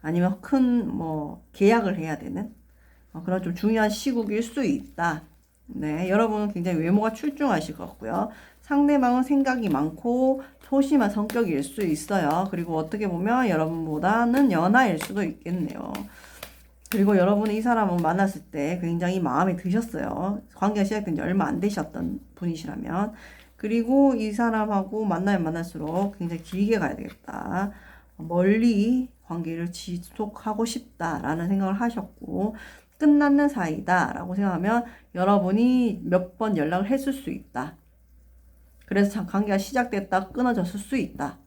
아니면 큰 뭐 계약을 해야 되는 그런 좀 중요한 시국일 수 있다. 네, 여러분은 굉장히 외모가 출중하실 것 같고요. 상대방은 생각이 많고 소심한 성격일 수 있어요. 그리고 어떻게 보면 여러분보다는 연하일 수도 있겠네요. 그리고 여러분이 이 사람을 만났을 때 굉장히 마음에 드셨어요. 관계가 시작된 지 얼마 안 되셨던 분이시라면. 그리고 이 사람하고 만나면 만날수록 굉장히 길게 가야 되겠다. 멀리 관계를 지속하고 싶다라는 생각을 하셨고 끝났는 사이다라고 생각하면 여러분이 몇 번 연락을 했을 수 있다. 그래서 관계가 시작됐다 끊어졌을 수 있다.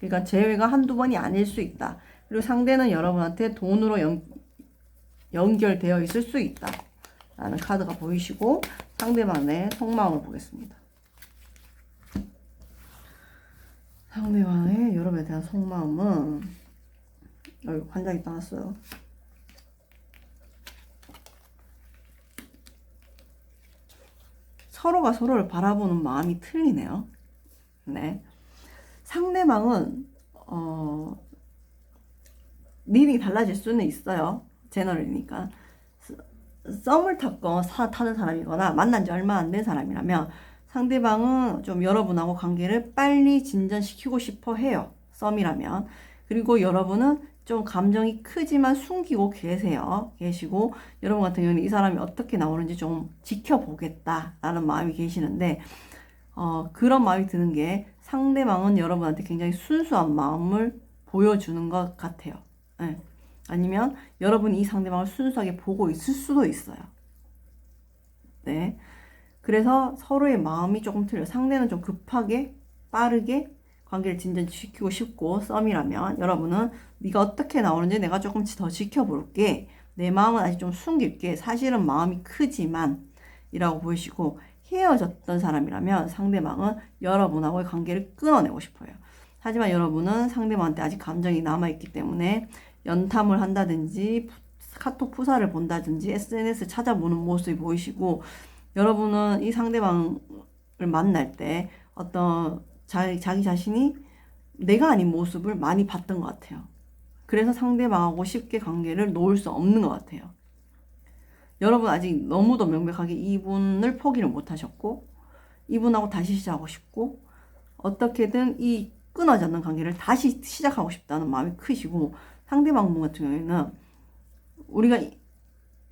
그러니까 재회가 한두 번이 아닐 수 있다. 그리고 상대는 여러분한테 돈으로 연결되어 있을 수 있다 라는 카드가 보이시고 상대방의 속마음을 보겠습니다. 상대방의 여러분에 대한 속마음은 여기 관장이 떠났어요. 서로가 서로를 바라보는 마음이 틀리네요. 네. 상대방은 미리 달라질 수는 있어요. 제너럴이니까 썸을 타는 사람이거나 만난 지 얼마 안 된 사람이라면 상대방은 좀 여러분하고 관계를 빨리 진전시키고 싶어 해요. 썸이라면. 그리고 여러분은 좀 감정이 크지만 숨기고 계시고 여러분 같은 경우는 이 사람이 어떻게 나오는지 좀 지켜보겠다라는 마음이 계시는데 그런 마음이 드는 게 상대방은 여러분한테 굉장히 순수한 마음을 보여주는 것 같아요. 네. 아니면 여러분이 이 상대방을 순수하게 보고 있을 수도 있어요. 네. 그래서 서로의 마음이 조금 틀려요. 상대는 좀 급하게 빠르게 관계를 진전시키고 싶고 썸이라면 여러분은 네가 어떻게 나오는지 내가 조금 더 지켜볼게. 내 마음은 아직 좀 숨길게. 사실은 마음이 크지만 이라고 보이시고 헤어졌던 사람이라면 상대방은 여러분하고의 관계를 끊어내고 싶어요. 하지만 여러분은 상대방한테 아직 감정이 남아있기 때문에 연탐을 한다든지 카톡 푸사를 본다든지 SNS 찾아보는 모습이 보이시고 여러분은 이 상대방을 만날 때 어떤 자기 자신이 내가 아닌 모습을 많이 봤던 것 같아요. 그래서 상대방하고 쉽게 관계를 놓을 수 없는 것 같아요. 여러분 아직 너무도 명백하게 이분을 포기를 못 하셨고 이분하고 다시 시작하고 싶고 어떻게든 이 끊어지 않는 관계를 다시 시작하고 싶다는 마음이 크시고 상대방 분 같은 경우에는 우리가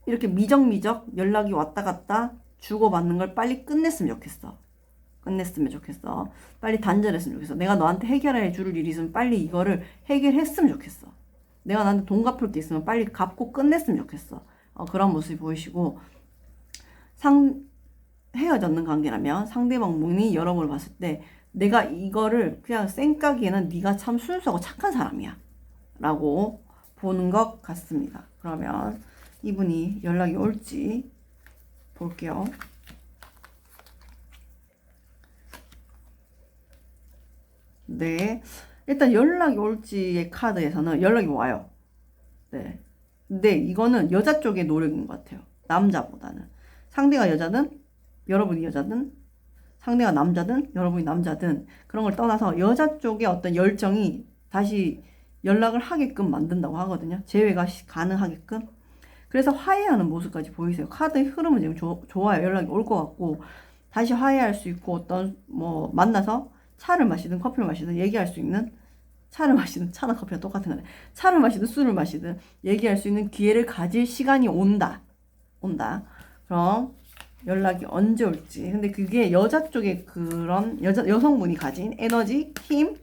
이렇게 미적미적 연락이 왔다 갔다 주고받는 걸 빨리 끝냈으면 좋겠어. 빨리 단절했으면 좋겠어. 내가 너한테 해결해 줄 일이 있으면 빨리 이거를 해결했으면 좋겠어. 내가 나한테 돈 갚을 게 있으면 빨리 갚고 끝냈으면 좋겠어. 그런 모습이 보이시고 헤어졌는 관계라면 상대방 분이 여러분을 봤을 때 내가 이거를 그냥 생각에는 네가 참 순수하고 착한 사람이야 라고 보는 것 같습니다. 그러면 이분이 연락이 올지 볼게요. 네, 일단 연락이 올지의 카드에서는 연락이 와요. 네, 근데 이거는 여자 쪽의 노력인 것 같아요. 남자보다는. 상대가 여자든 여러분이 여자든 상대가 남자든 여러분이 남자든 그런 걸 떠나서 여자 쪽의 어떤 열정이 다시 연락을 하게끔 만든다고 하거든요. 재회가 가능하게끔. 그래서 화해하는 모습까지 보이세요. 카드의 흐름은 지금 좋아요. 연락이 올 것 같고 다시 화해할 수 있고 어떤 뭐 만나서 차를 마시든 커피를 마시든 얘기할 수 있는 차를 마시든 차나 커피랑 똑같은 거네. 차를 마시든 술을 마시든 얘기할 수 있는 기회를 가질 시간이 온다. 그럼 연락이 언제 올지. 근데 그게 여자 쪽에 그런 여성분이 가진 에너지, 힘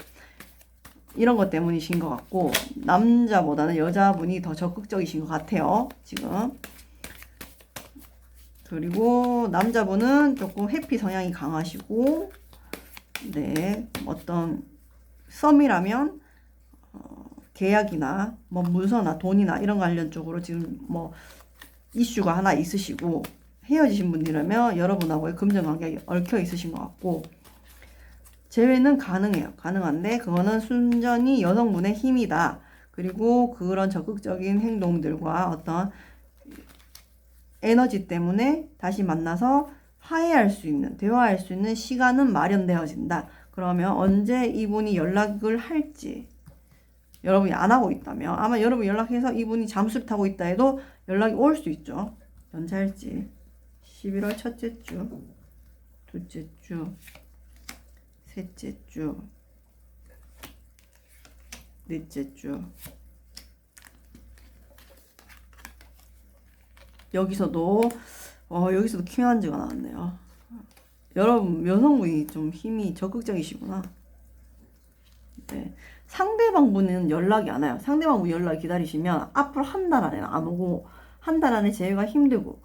이런 것 때문이신 것 같고 남자보다는 여자분이 더 적극적이신 것 같아요. 지금. 그리고 남자분은 조금 회피 성향이 강하시고 네, 어떤 썸이라면 계약이나 뭐 문서나 돈이나 이런 관련 쪽으로 지금 뭐 이슈가 하나 있으시고 헤어지신 분이라면 여러분하고의 금전관계가 얽혀 있으신 것 같고 재회는 가능해요. 가능한데 그거는 순전히 여성분의 힘이다. 그리고 그런 적극적인 행동들과 어떤 에너지 때문에 다시 만나서 화해할 수 있는, 대화할 수 있는 시간은 마련되어진다. 그러면 언제 이분이 연락을 할지 여러분이 안 하고 있다면 아마 여러분이 연락해서 이분이 잠수를 타고 있다 해도 연락이 올 수 있죠. 언제 할지 11월 첫째 주, 둘째 주, 셋째 주, 넷째 주. 여기서도 킹한즈가 나왔네요. 여러분 여성분이 좀 힘이 적극적이시구나. 네. 상대방 분은 연락이 안 와요. 상대방 분 연락 기다리시면 앞으로 한 달 안에는 안 오고 한 달 안에 재회가 힘들고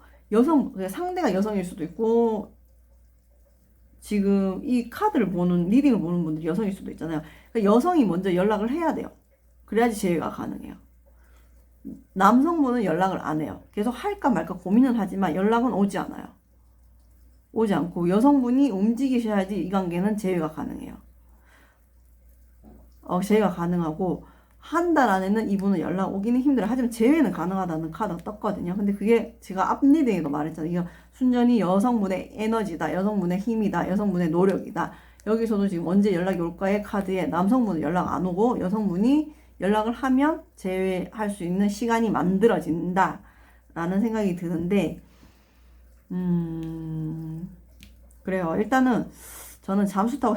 상대가 여성일 수도 있고 지금 이 카드를 보는 리딩을 보는 분들이 여성일 수도 있잖아요. 그러니까 여성이 먼저 연락을 해야 돼요. 그래야지 재회가 가능해요. 남성분은 연락을 안 해요. 계속 할까 말까 고민은 하지만 연락은 오지 않아요. 오지 않고 여성분이 움직이셔야지 이 관계는 재회가 가능해요. 재회가 가능하고 한 달 안에는 이분은 연락 오기는 힘들어요. 하지만 재회는 가능하다는 카드가 떴거든요. 근데 그게 제가 앞 리딩에도 말했잖아요. 이거 순전히 여성분의 에너지다. 여성분의 힘이다. 여성분의 노력이다. 여기서도 지금 언제 연락이 올까의 카드에 남성분은 연락 안 오고 여성분이 연락을 하면 재회할 수 있는 시간이 만들어진다 라는 생각이 드는데 그래요. 일단은 저는 잠수 타고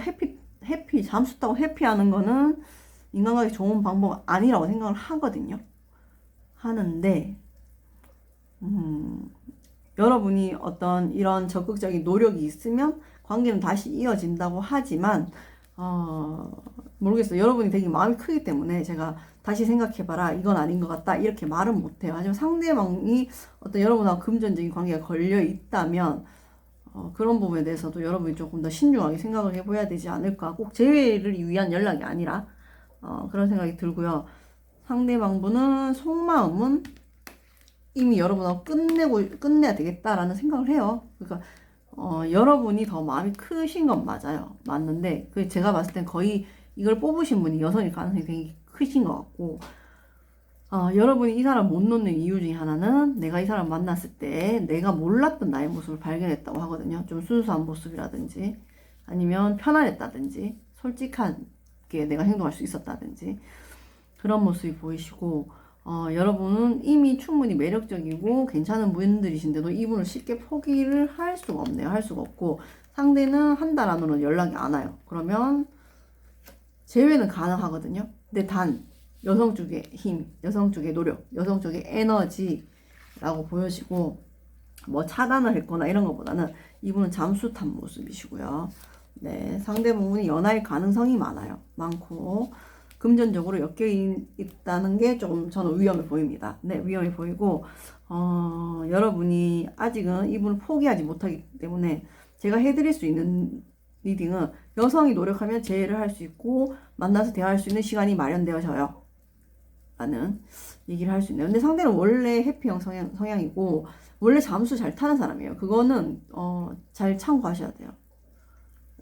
회피하는 거는 인간관계 좋은 방법 아니라고 생각을 하거든요. 하는데 여러분이 어떤 이런 적극적인 노력이 있으면 관계는 다시 이어진다고 하지만 모르겠어요. 여러분이 되게 마음이 크기 때문에 제가 다시 생각해봐라 이건 아닌 것 같다 이렇게 말은 못해요. 하지만 상대방이 어떤 여러분하고 금전적인 관계가 걸려 있다면 그런 부분에 대해서도 여러분이 조금 더 신중하게 생각을 해봐야 되지 않을까. 꼭 재회를 위한 연락이 아니라 그런 생각이 들고요. 상대방분은 속마음은 이미 여러분하고 끝내야 되겠다라는 생각을 해요. 그러니까 여러분이 더 마음이 크신 건 맞아요. 맞는데 제가 봤을 땐 거의 이걸 뽑으신 분이 여성일 가능성이 되게 크신 것 같고 여러분이 이 사람 못 놓는 이유 중에 하나는 내가 이 사람 만났을 때 내가 몰랐던 나의 모습을 발견했다고 하거든요. 좀 순수한 모습이라든지 아니면 편안했다든지 솔직하게 내가 행동할 수 있었다든지 그런 모습이 보이시고 여러분은 이미 충분히 매력적이고 괜찮은 분들이신데도 이분을 쉽게 포기를 할 수가 없네요. 할 수가 없고 상대는 한 달 안으로는 연락이 안 와요. 그러면 재회는 가능하거든요. 근데 단 여성 쪽의 힘, 여성 쪽의 노력, 여성 쪽의 에너지라고 보여지고 뭐 차단을 했거나 이런 것보다는 이분은 잠수 탄 모습이시고요. 네, 상대분이 연하일 가능성이 많고 금전적으로 엮여 있다는 게 조금 저는 위험해 보입니다. 네, 위험해 보이고 여러분이 아직은 이분을 포기하지 못하기 때문에 제가 해드릴 수 있는 리딩은 여성이 노력하면 재회를 할 수 있고 만나서 대화할 수 있는 시간이 마련되어져요 라는 얘기를 할 수 있네요. 근데 상대는 원래 해피형 성향이고 원래 잠수 잘 타는 사람이에요. 그거는 잘 참고하셔야 돼요.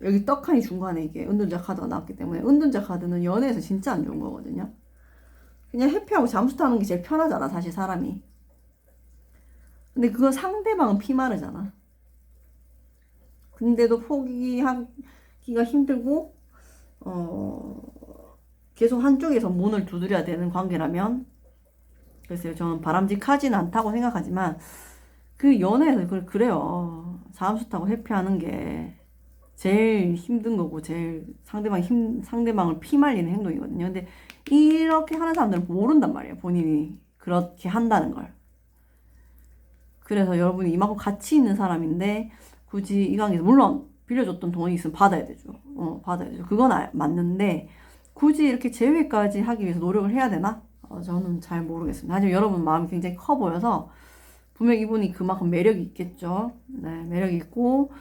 여기 떡하니 중간에 이게 은둔자 카드가 나왔기 때문에 은둔자 카드는 연애에서 진짜 안 좋은 거거든요. 그냥 해피하고 잠수 타는 게 제일 편하잖아 사실 사람이. 근데 그거 상대방은 피마르잖아. 근데도 포기하기가 힘들고 계속 한쪽에서 문을 두드려야 되는 관계라면 글쎄요 저는 바람직하지는 않다고 생각하지만 그 연애에서 그래요. 잠수 타고 회피하는 게 제일 힘든 거고 제일 상대방을 피말리는 행동이거든요. 근데 이렇게 하는 사람들은 모른단 말이에요. 본인이 그렇게 한다는 걸. 그래서 여러분이 이만큼 가치 있는 사람인데 굳이 이 관계에서 물론 빌려줬던 돈이 있으면 받아야 되죠. 받아야 되죠. 그건 맞는데 굳이 이렇게 재회까지 하기 위해서 노력을 해야 되나? 저는 잘 모르겠습니다. 하지만 여러분 마음이 굉장히 커 보여서 분명 이분이 그만큼 매력이 있겠죠. 네, 매력이 있고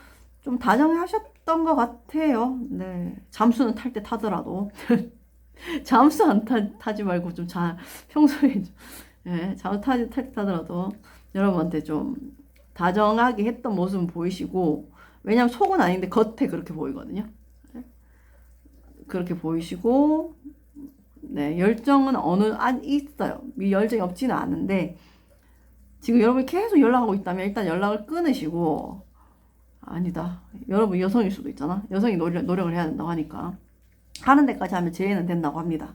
좀 다정하셨던 것 같아요. 네, 잠수는 탈 때 타더라도 잠수 안 타지 말고 좀 평소에 좀, 네, 잠수 탈 때 타더라도 여러분한테 좀 다정하게 했던 모습은 보이시고 왜냐면 속은 아닌데 겉에 그렇게 보이거든요. 네. 그렇게 보이시고 네, 열정은 있어요. 열정이 없지는 않은데 지금 여러분이 계속 연락하고 있다면 일단 연락을 끊으시고 아니다. 여러분 여성일 수도 있잖아. 여성이 노력을 해야 된다고 하니까 하는 데까지 하면 재회는 된다고 합니다.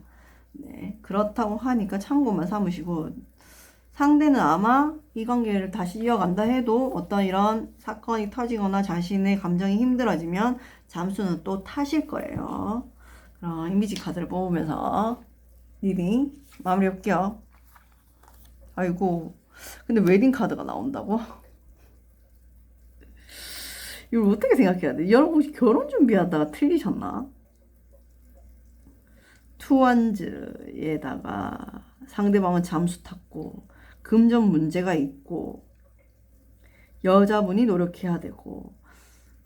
네, 그렇다고 하니까 참고만 삼으시고 상대는 아마 이 관계를 다시 이어간다 해도 어떤 이런 사건이 터지거나 자신의 감정이 힘들어지면 잠수는 또 타실 거예요. 그럼 이미지 카드를 뽑으면서 리딩 마무리 할게요. 아이고 근데 웨딩 카드가 나온다고? 이걸 어떻게 생각해야 돼? 여러분 혹시 결혼 준비하다가 틀리셨나? 투원즈에다가 상대방은 잠수 탔고 금전 문제가 있고 여자분이 노력해야 되고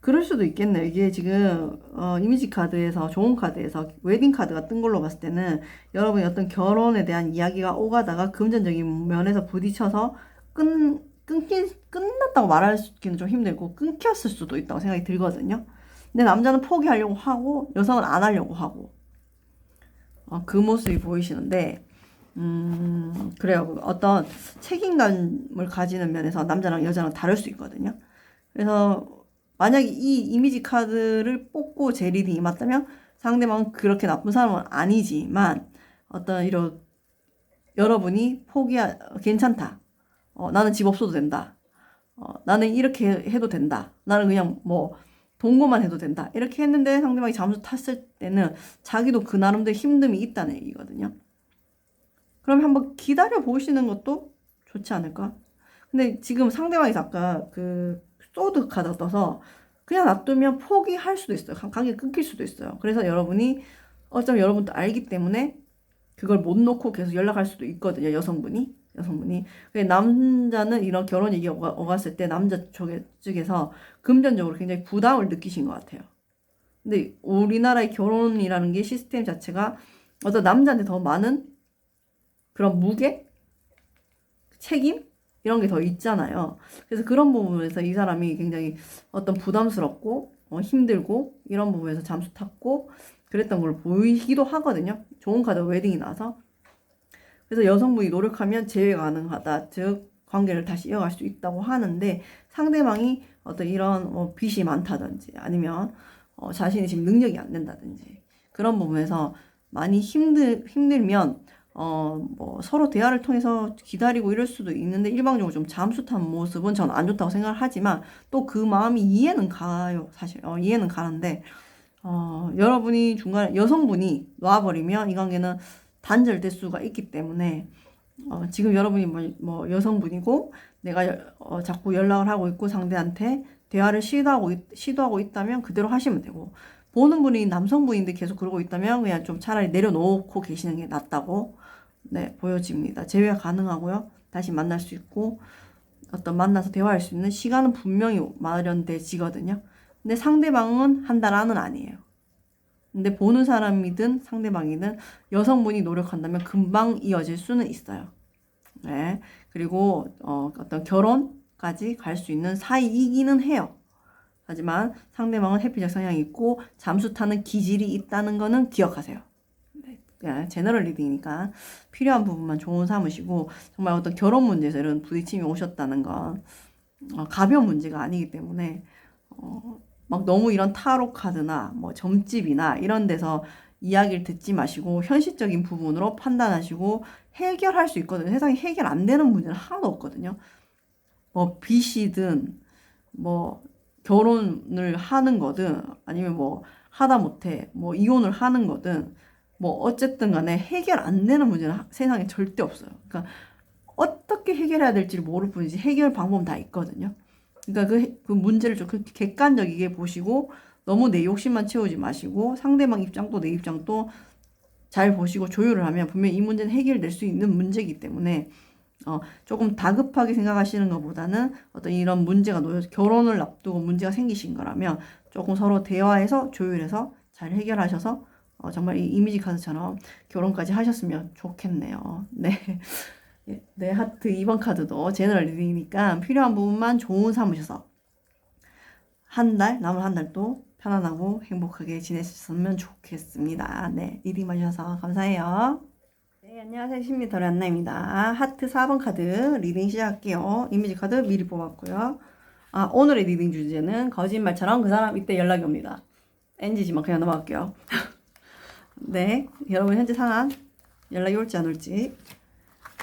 그럴 수도 있겠네요. 이게 지금 이미지 카드에서 좋은 카드에서 웨딩 카드가 뜬 걸로 봤을 때는 여러분이 어떤 결혼에 대한 이야기가 오가다가 금전적인 면에서 부딪혀서 끝났다고 말하기는 좀 힘들고 끊겼을 수도 있다고 생각이 들거든요. 근데 남자는 포기하려고 하고 여성은 안 하려고 하고 그 모습이 보이시는데 그래요. 어떤 책임감을 가지는 면에서 남자랑 여자랑 다를 수 있거든요. 그래서 만약에 이 이미지 카드를 뽑고 제 리딩이 맞다면 상대방은 그렇게 나쁜 사람은 아니지만 어떤 이런 여러분이 괜찮다. 나는 집 없어도 된다. 나는 이렇게 해도 된다. 나는 그냥 뭐 동거만 해도 된다. 이렇게 했는데 상대방이 잠수 탔을 때는 자기도 그 나름대로 힘듦이 있다는 얘기거든요. 그럼 한번 기다려 보시는 것도 좋지 않을까? 근데 지금 상대방이 아까 그 소드 카드가 떠서 그냥 놔두면 포기할 수도 있어요. 관계 끊길 수도 있어요. 그래서 여러분이 어쩌면 여러분도 알기 때문에 그걸 못 놓고 계속 연락할 수도 있거든요. 여성분이. 남자는 이런 결혼 얘기가 오갔을 때 남자 쪽에서 금전적으로 굉장히 부담을 느끼신 것 같아요. 근데 우리나라의 결혼이라는 게 시스템 자체가 어떤 남자한테 더 많은 그런 무게? 책임? 이런 게 더 있잖아요. 그래서 그런 부분에서 이 사람이 굉장히 어떤 부담스럽고 힘들고 이런 부분에서 잠수 탔고 그랬던 걸 보이기도 하거든요. 좋은 카드 웨딩이 나서. 그래서 여성분이 노력하면 재회 가능하다. 즉 관계를 다시 이어갈 수 있다고 하는데 상대방이 어떤 이런 빚이 많다든지 아니면 자신이 지금 능력이 안 된다든지 그런 부분에서 많이 힘들면 뭐 서로 대화를 통해서 기다리고 이럴 수도 있는데 일방적으로 좀 잠수탄 모습은 전 안 좋다고 생각을 하지만 또 그 마음이 이해는 가요. 사실 이해는 가는데 여러분이 중간에 여성분이 놔버리면 이 관계는 단절될 수가 있기 때문에 지금 여러분이 뭐 여성분이고 내가 자꾸 연락을 하고 있고 상대한테 대화를 시도하고 있다면 그대로 하시면 되고 보는 분이 남성분인데 계속 그러고 있다면 그냥 좀 차라리 내려놓고 계시는 게 낫다고 네, 보여집니다. 재회가 가능하고요. 다시 만날 수 있고 어떤 만나서 대화할 수 있는 시간은 분명히 마련되지거든요. 근데 상대방은 한 달 안은 아니에요. 근데 보는 사람이든 상대방이든 여성분이 노력한다면 금방 이어질 수는 있어요. 네. 그리고 어떤 결혼까지 갈 수 있는 사이이기는 해요. 하지만 상대방은 회피적 성향이 있고 잠수 타는 기질이 있다는 거는 기억하세요. 네. 제너럴 리딩이니까 필요한 부분만 좋은 삼으시고 정말 어떤 결혼 문제에서 이런 부딪힘이 오셨다는 건 가벼운 문제가 아니기 때문에 막 너무 이런 타로 카드나 뭐 점집이나 이런 데서 이야기를 듣지 마시고 현실적인 부분으로 판단하시고 해결할 수 있거든요. 세상에 해결 안 되는 문제는 하나도 없거든요. 뭐 빚이든 뭐 결혼을 하는 거든 아니면 뭐 하다못해 뭐 이혼을 하는 거든 뭐 어쨌든 간에 해결 안 되는 문제는 세상에 절대 없어요. 그러니까 어떻게 해결해야 될지 모를 뿐이지 해결 방법은 다 있거든요. 그러니까 그 문제를 좀 객관적이게 보시고 너무 내 욕심만 채우지 마시고 상대방 입장도 내 입장도 잘 보시고 조율을 하면 분명히 이 문제는 해결될 수 있는 문제이기 때문에 조금 다급하게 생각하시는 것보다는 어떤 이런 문제가 놓여서 결혼을 앞두고 문제가 생기신 거라면 조금 서로 대화해서 조율해서 잘 해결하셔서 정말 이 이미지 카드처럼 결혼까지 하셨으면 좋겠네요. 네. 네, 하트 2번 카드도 제너럴 리딩이니까 필요한 부분만 좋은 삼으셔서 남은 한 달도 편안하고 행복하게 지내셨으면 좋겠습니다. 네, 리딩 봐주셔서 감사해요. 네, 안녕하세요. 신미터의 안나입니다. 하트 4번 카드 리딩 시작할게요. 이미지 카드 미리 뽑았고요. 오늘의 리딩 주제는 거짓말처럼 그 사람 이때 연락이 옵니다. NG지만 그냥 넘어갈게요. 네, 여러분 현재 상황 연락이 올지 안 올지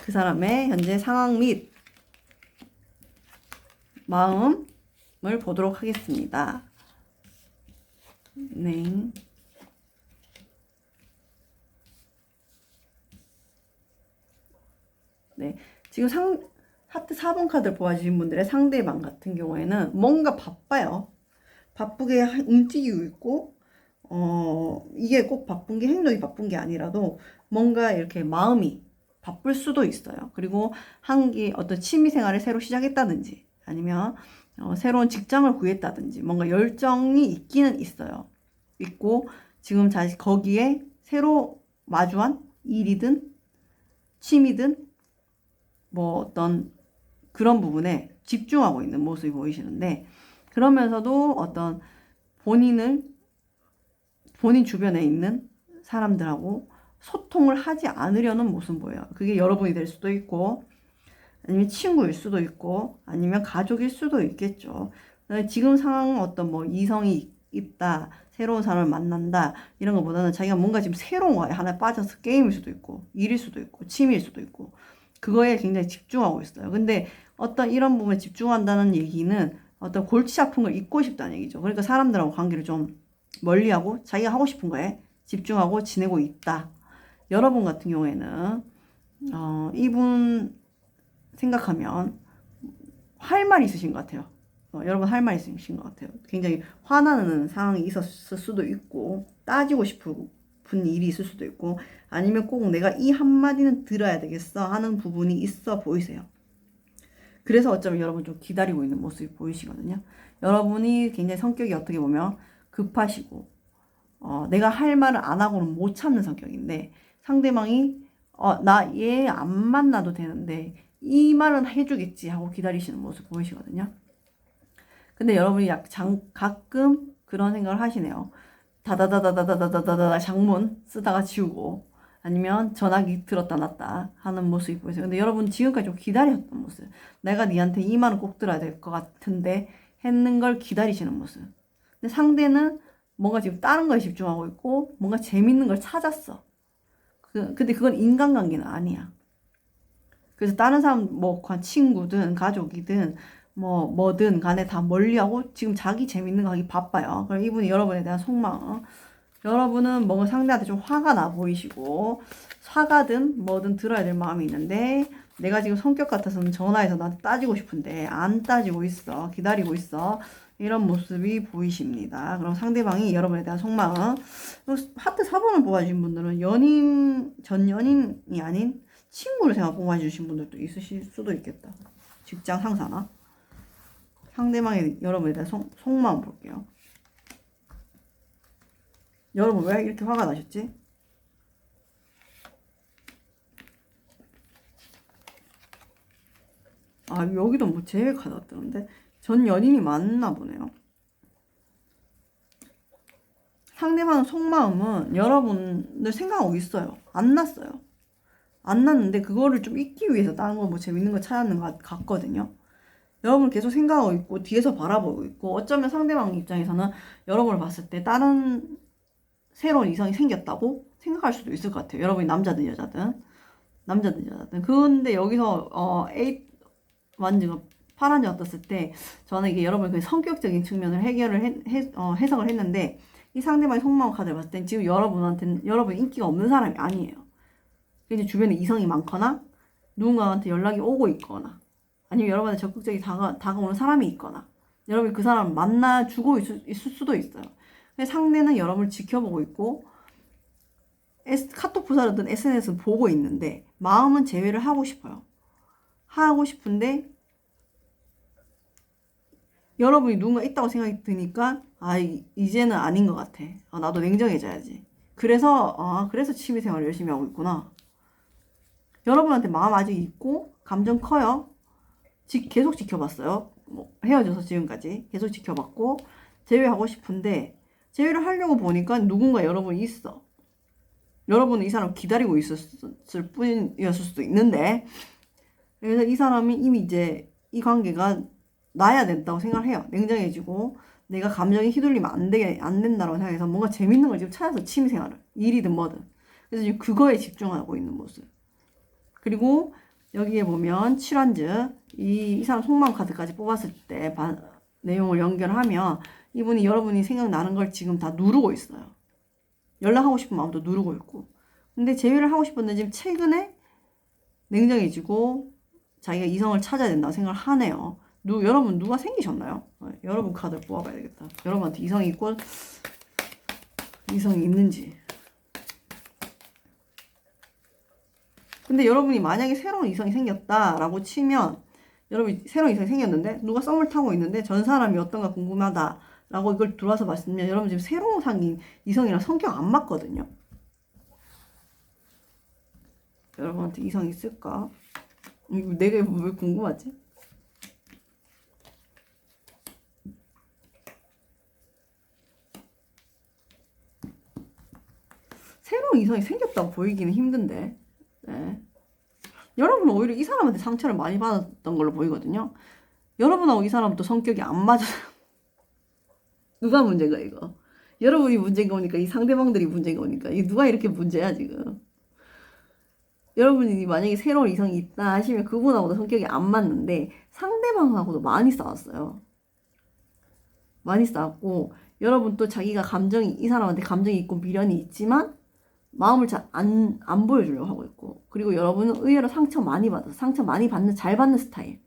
그 사람의 현재 상황 및 마음을 보도록 하겠습니다. 네. 네. 지금 하트 4번 카드를 뽑아주신 분들의 상대방 같은 경우에는 뭔가 바빠요. 바쁘게 움직이고 있고, 이게 꼭 바쁜 게 행동이 바쁜 게 아니라도 뭔가 이렇게 마음이 바쁠 수도 있어요. 그리고 어떤 취미 생활을 새로 시작했다든지 아니면 새로운 직장을 구했다든지 뭔가 열정이 있기는 있어요. 있고 지금 거기에 새로 마주한 일이든 취미든 뭐 어떤 그런 부분에 집중하고 있는 모습이 보이시는데 그러면서도 어떤 본인 주변에 있는 사람들하고 소통을 하지 않으려는 모습 보여요. 그게 여러분이 될 수도 있고 아니면 친구일 수도 있고 아니면 가족일 수도 있겠죠. 지금 상황 어떤 뭐 이성이 있다, 새로운 사람을 만난다 이런 것보다는 자기가 뭔가 지금 새로운 거에 하나 빠져서 게임일 수도 있고 일일 수도 있고 취미일 수도 있고 그거에 굉장히 집중하고 있어요. 근데 어떤 이런 부분에 집중한다는 얘기는 어떤 골치 아픈 걸 잊고 싶다는 얘기죠. 그러니까 사람들하고 관계를 좀 멀리하고 자기가 하고 싶은 거에 집중하고 지내고 있다. 여러분 같은 경우에는 이분 생각하면 할 말이 있으신 것 같아요. 여러분 할 말이 있으신 것 같아요. 굉장히 화나는 상황이 있었을 수도 있고 따지고 싶은 일이 있을 수도 있고 아니면 꼭 내가 이 한마디는 들어야 되겠어 하는 부분이 있어 보이세요. 그래서 어쩌면 여러분 좀 기다리고 있는 모습이 보이시거든요. 여러분이 굉장히 성격이 어떻게 보면 급하시고 내가 할 말을 안 하고는 못 참는 성격인데 상대방이 나 얘 안 만나도 되는데 이 말은 해주겠지 하고 기다리시는 모습 보이시거든요. 근데 여러분이 가끔 그런 생각을 하시네요. 다다다다다다다다다 장문 쓰다가 지우고 아니면 전화기 들었다 놨다 하는 모습이 보이세요. 근데 여러분 지금까지 좀 기다렸던 모습. 내가 니한테 2만 원 꼭 들어야 될 것 같은데 했는 걸 기다리시는 모습. 근데 상대는 뭔가 지금 다른 거에 집중하고 있고 뭔가 재밌는 걸 찾았어. 근데 그건 인간관계는 아니야. 그래서 다른 사람 뭐 친구든 가족이든 뭐든 간에 다 멀리하고 지금 자기 재밌는 거 하기 바빠요. 그럼 이분이 여러분에 대한 속마음. 여러분은 뭔가 상대한테 좀 화가 나 보이시고 사과든 뭐든 들어야 될 마음이 있는데 내가 지금 성격 같아서는 전화해서 나한테 따지고 싶은데 안 따지고 있어. 기다리고 있어. 이런 모습이 보이십니다. 그럼 상대방이 여러분에 대한 속마음. 하트 4번을 뽑아주신 분들은 전 연인이 아닌 친구를 생각 뽑아주신 분들도 있으실 수도 있겠다. 직장 상사나. 상대방의 여러분에 대한 속마음 볼게요. 여러분 왜 이렇게 화가 나셨지? 아, 여기도 뭐 제외 카드 왔다는데 전 연인이 맞나 보네요. 상대방 속마음은 여러분들 생각하고 있어요. 안 났어요. 안 났는데 그거를 좀 잊기 위해서 다른 거 뭐 재밌는 거 찾았는 것 같거든요. 여러분 계속 생각하고 있고 뒤에서 바라보고 있고 어쩌면 상대방 입장에서는 여러분을 봤을 때 다른 새로운 이성이 생겼다고 생각할 수도 있을 것 같아요. 여러분이 남자든 여자든. 근데 여기서 완전 파란이 떴을 때 저는 이게 여러분의 그 성격적인 측면을 해석을 했는데 이 상대방의 속마음 카드를 봤을 땐 지금 여러분한테는 여러분 인기가 없는 사람이 아니에요. 이제 주변에 이성이 많거나 누군가한테 연락이 오고 있거나 아니면 여러분한테 적극적이 다가오는 사람이 있거나 여러분이 그 사람을 만나주고 있을 수도 있어요. 근데 상대는 여러분을 지켜보고 있고 카톡 부사르든 SNS는 보고 있는데 마음은 제외를 하고 싶어요. 하고 싶은데 여러분이 누군가 있다고 생각이 드니까 이제는 아닌 것 같아. 나도 냉정해져야지. 그래서 취미생활을 열심히 하고 있구나. 여러분한테 마음 아직 있고 감정 커요. 계속 지켜봤어요. 헤어져서 지금까지 계속 지켜봤고 제외하고 싶은데 제외를 하려고 보니까 누군가 여러분이 있어. 여러분은 이 사람 기다리고 있었을 뿐이었을 수도 있는데 그래서 이 사람이 이미 이제 이 관계가 나야 된다고 생각을 해요. 냉정해지고 내가 감정에 휘둘리면 안 된다고 생각해서 뭔가 재밌는 걸 지금 찾아서 취미생활을 일이든 뭐든 그래서 지금 그거에 집중하고 있는 모습. 그리고 여기에 보면 7원즈 이 사람 속마음 카드까지 뽑았을 때 내용을 연결하면 이분이 여러분이 생각나는 걸 지금 다 누르고 있어요. 연락하고 싶은 마음도 누르고 있고 근데 제외를 하고 싶었는데 지금 최근에 냉정해지고 자기가 이성을 찾아야 된다고 생각을 하네요. 여러분 누가 생기셨나요? 여러분 카드를 뽑아봐야 되겠다. 여러분한테 이성이 있고 이성이 있는지. 근데 여러분이 만약에 새로운 이성이 생겼다라고 치면 여러분이 새로운 이성이 생겼는데 누가 썸을 타고 있는데 전 사람이 어떤가 궁금하다라고 이걸 들어와서 봤으면 여러분 지금 새로운 생긴 이성이랑 성격 안 맞거든요. 여러분한테 이성이 있을까? 내가 왜 궁금하지? 새로운 이성이 생겼다고 보이기는 힘든데 네. 여러분은 오히려 이 사람한테 상처를 많이 받았던 걸로 보이거든요. 여러분하고 이 사람도 성격이 안 맞아요. 누가 문제인가 이거? 여러분이 문제인 거니까 이 상대방들이 문제인 거니까 이 누가 이렇게 문제야 지금? 여러분이 만약에 새로운 이성이 있다 하시면 그분하고도 성격이 안 맞는데 상대방하고도 많이 싸웠어요. 많이 싸웠고 여러분 또 자기가 이 사람한테 감정이 있고 미련이 있지만 마음을 잘 안 보여주려고 하고 있고 그리고 여러분은 의외로 상처 많이 받는 잘 받는 스타일이고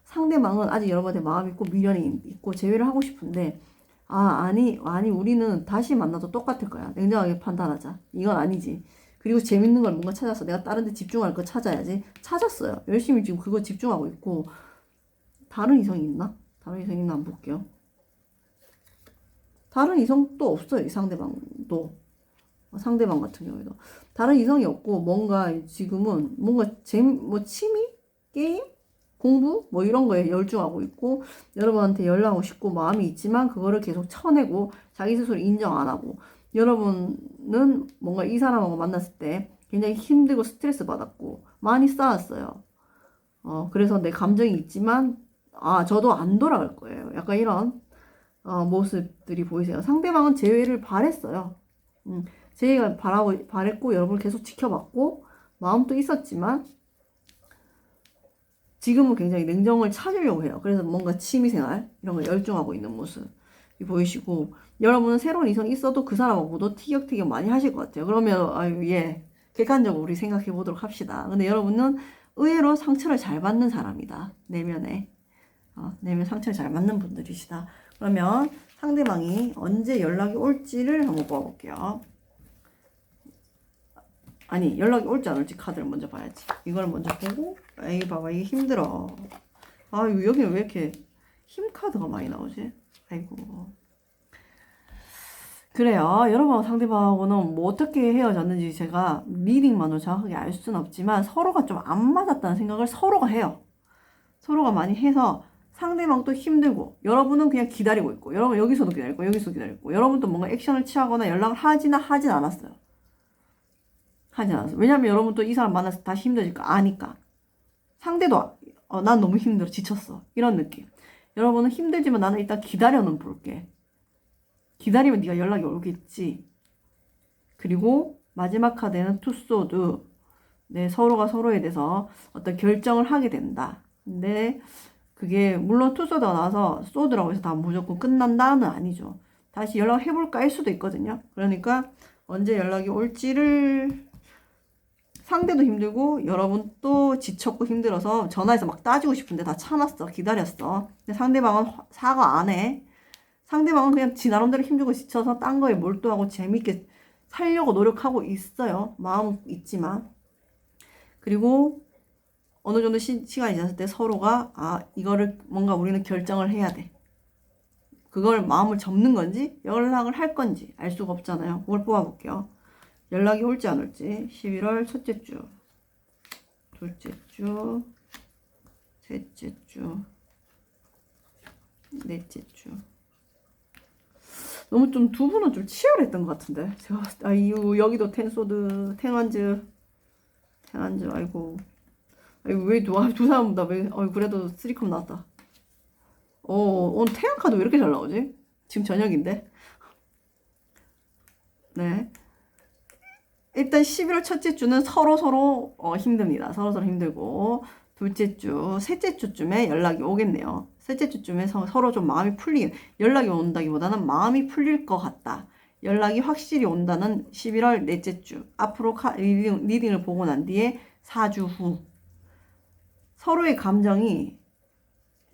상대방은 아직 여러분한테 마음이 있고 미련이 있고 제외를 하고 싶은데 아니 우리는 다시 만나도 똑같을 거야. 냉정하게 판단하자. 이건 아니지. 그리고 재밌는 걸 뭔가 찾아서 내가 다른 데 집중할 거 찾아야지. 찾았어요. 열심히 지금 그거 집중하고 있고 다른 이성이 있나? 다른 이성이 있나 한번 볼게요. 다른 이성도 없어요. 이 상대방 같은 경우에도 다른 이성이 없고 뭔가 지금은 뭔가 취미 게임 공부 뭐 이런 거에 열중하고 있고 여러분한테 연락하고 싶고 마음이 있지만 그거를 계속 쳐내고 자기 스스로 인정 안 하고 여러분은 뭔가 이 사람하고 만났을 때 굉장히 힘들고 스트레스 받았고 많이 쌓았어요. 그래서 내 감정이 있지만 저도 안 돌아갈 거예요. 약간 이런 모습들이 보이세요. 상대방은 재회를 바랬어요. 재회가 바랬고 여러분을 계속 지켜봤고 마음도 있었지만 지금은 굉장히 냉정을 찾으려고 해요. 그래서 뭔가 취미생활 이런 거 열중하고 있는 모습이 보이시고 여러분은 새로운 이성이 있어도 그 사람하고도 티격태격 많이 하실 것 같아요. 그러면 객관적으로 우리 생각해 보도록 합시다. 근데 여러분은 의외로 상처를 잘 받는 사람이다. 내면에 내면 상처를 잘 받는 분들이시다. 그러면 상대방이 언제 연락이 올지를 한번 뽑아볼게요. 아니 연락이 올지 안 올지 카드를 먼저 봐야지. 이걸 먼저 보고 에이 봐봐 이게 힘들어. 여기는 왜 이렇게 힘 카드가 많이 나오지? 아이고. 그래요. 여러분 상대방하고는 뭐 어떻게 헤어졌는지 제가 리딩만으로 정확하게 알 수는 없지만 서로가 좀 안 맞았다는 생각을 서로가 해요. 서로가 많이 해서 상대방도 힘들고 여러분은 그냥 기다리고 있고 여러분 여기서도 기다리고 여기서도 기다리고 여러분도 뭔가 액션을 취하거나 연락을 하진 않았어요. 왜냐면 여러분 또 이 사람 만나서 다시 힘들어질까 아니까. 상대도 난 너무 힘들어 지쳤어 이런 느낌. 여러분은 힘들지만 나는 일단 기다려는 볼게. 기다리면 네가 연락이 오겠지. 그리고 마지막 카드에는 투소드. 네, 서로가 서로에 대해서 어떤 결정을 하게 된다. 근데 그게 물론 투소드가 나와서 소드라고 해서 다 무조건 끝난다는 아니죠. 다시 연락해볼까 할 수도 있거든요. 그러니까 언제 연락이 올지를 상대도 힘들고 여러분도 지쳤고 힘들어서 전화해서 막 따지고 싶은데 다 참았어. 기다렸어. 근데 상대방은 사과 안 해. 상대방은 그냥 지 나름대로 힘들고 지쳐서 딴 거에 몰두하고 재밌게 살려고 노력하고 있어요. 마음은 있지만. 그리고 어느 정도 시간이 지났을 때 서로가 이거를 뭔가 우리는 결정을 해야 돼. 그걸 마음을 접는 건지 연락을 할 건지 알 수가 없잖아요. 그걸 뽑아볼게요. 연락이 올지 안 올지 11월 첫째 주, 둘째 주, 셋째 주, 넷째 주. 너무 좀 두 분은 좀 치열했던 것 같은데 제가 여기도 텐소드, 탱한즈 아이고 왜 두 사람 다 왜 그래도 3컵 나왔다. 오늘 태양 카드 왜 이렇게 잘 나오지? 지금 저녁인데. 네. 일단 11월 첫째 주는 서로 힘듭니다. 서로 힘들고 둘째 주, 셋째 주쯤에 연락이 오겠네요. 셋째 주쯤에 서로 좀 마음이 연락이 온다기보다는 마음이 풀릴 것 같다. 연락이 확실히 온다는 11월 넷째 주. 앞으로 리딩을 보고 난 뒤에 4주 후. 서로의 감정이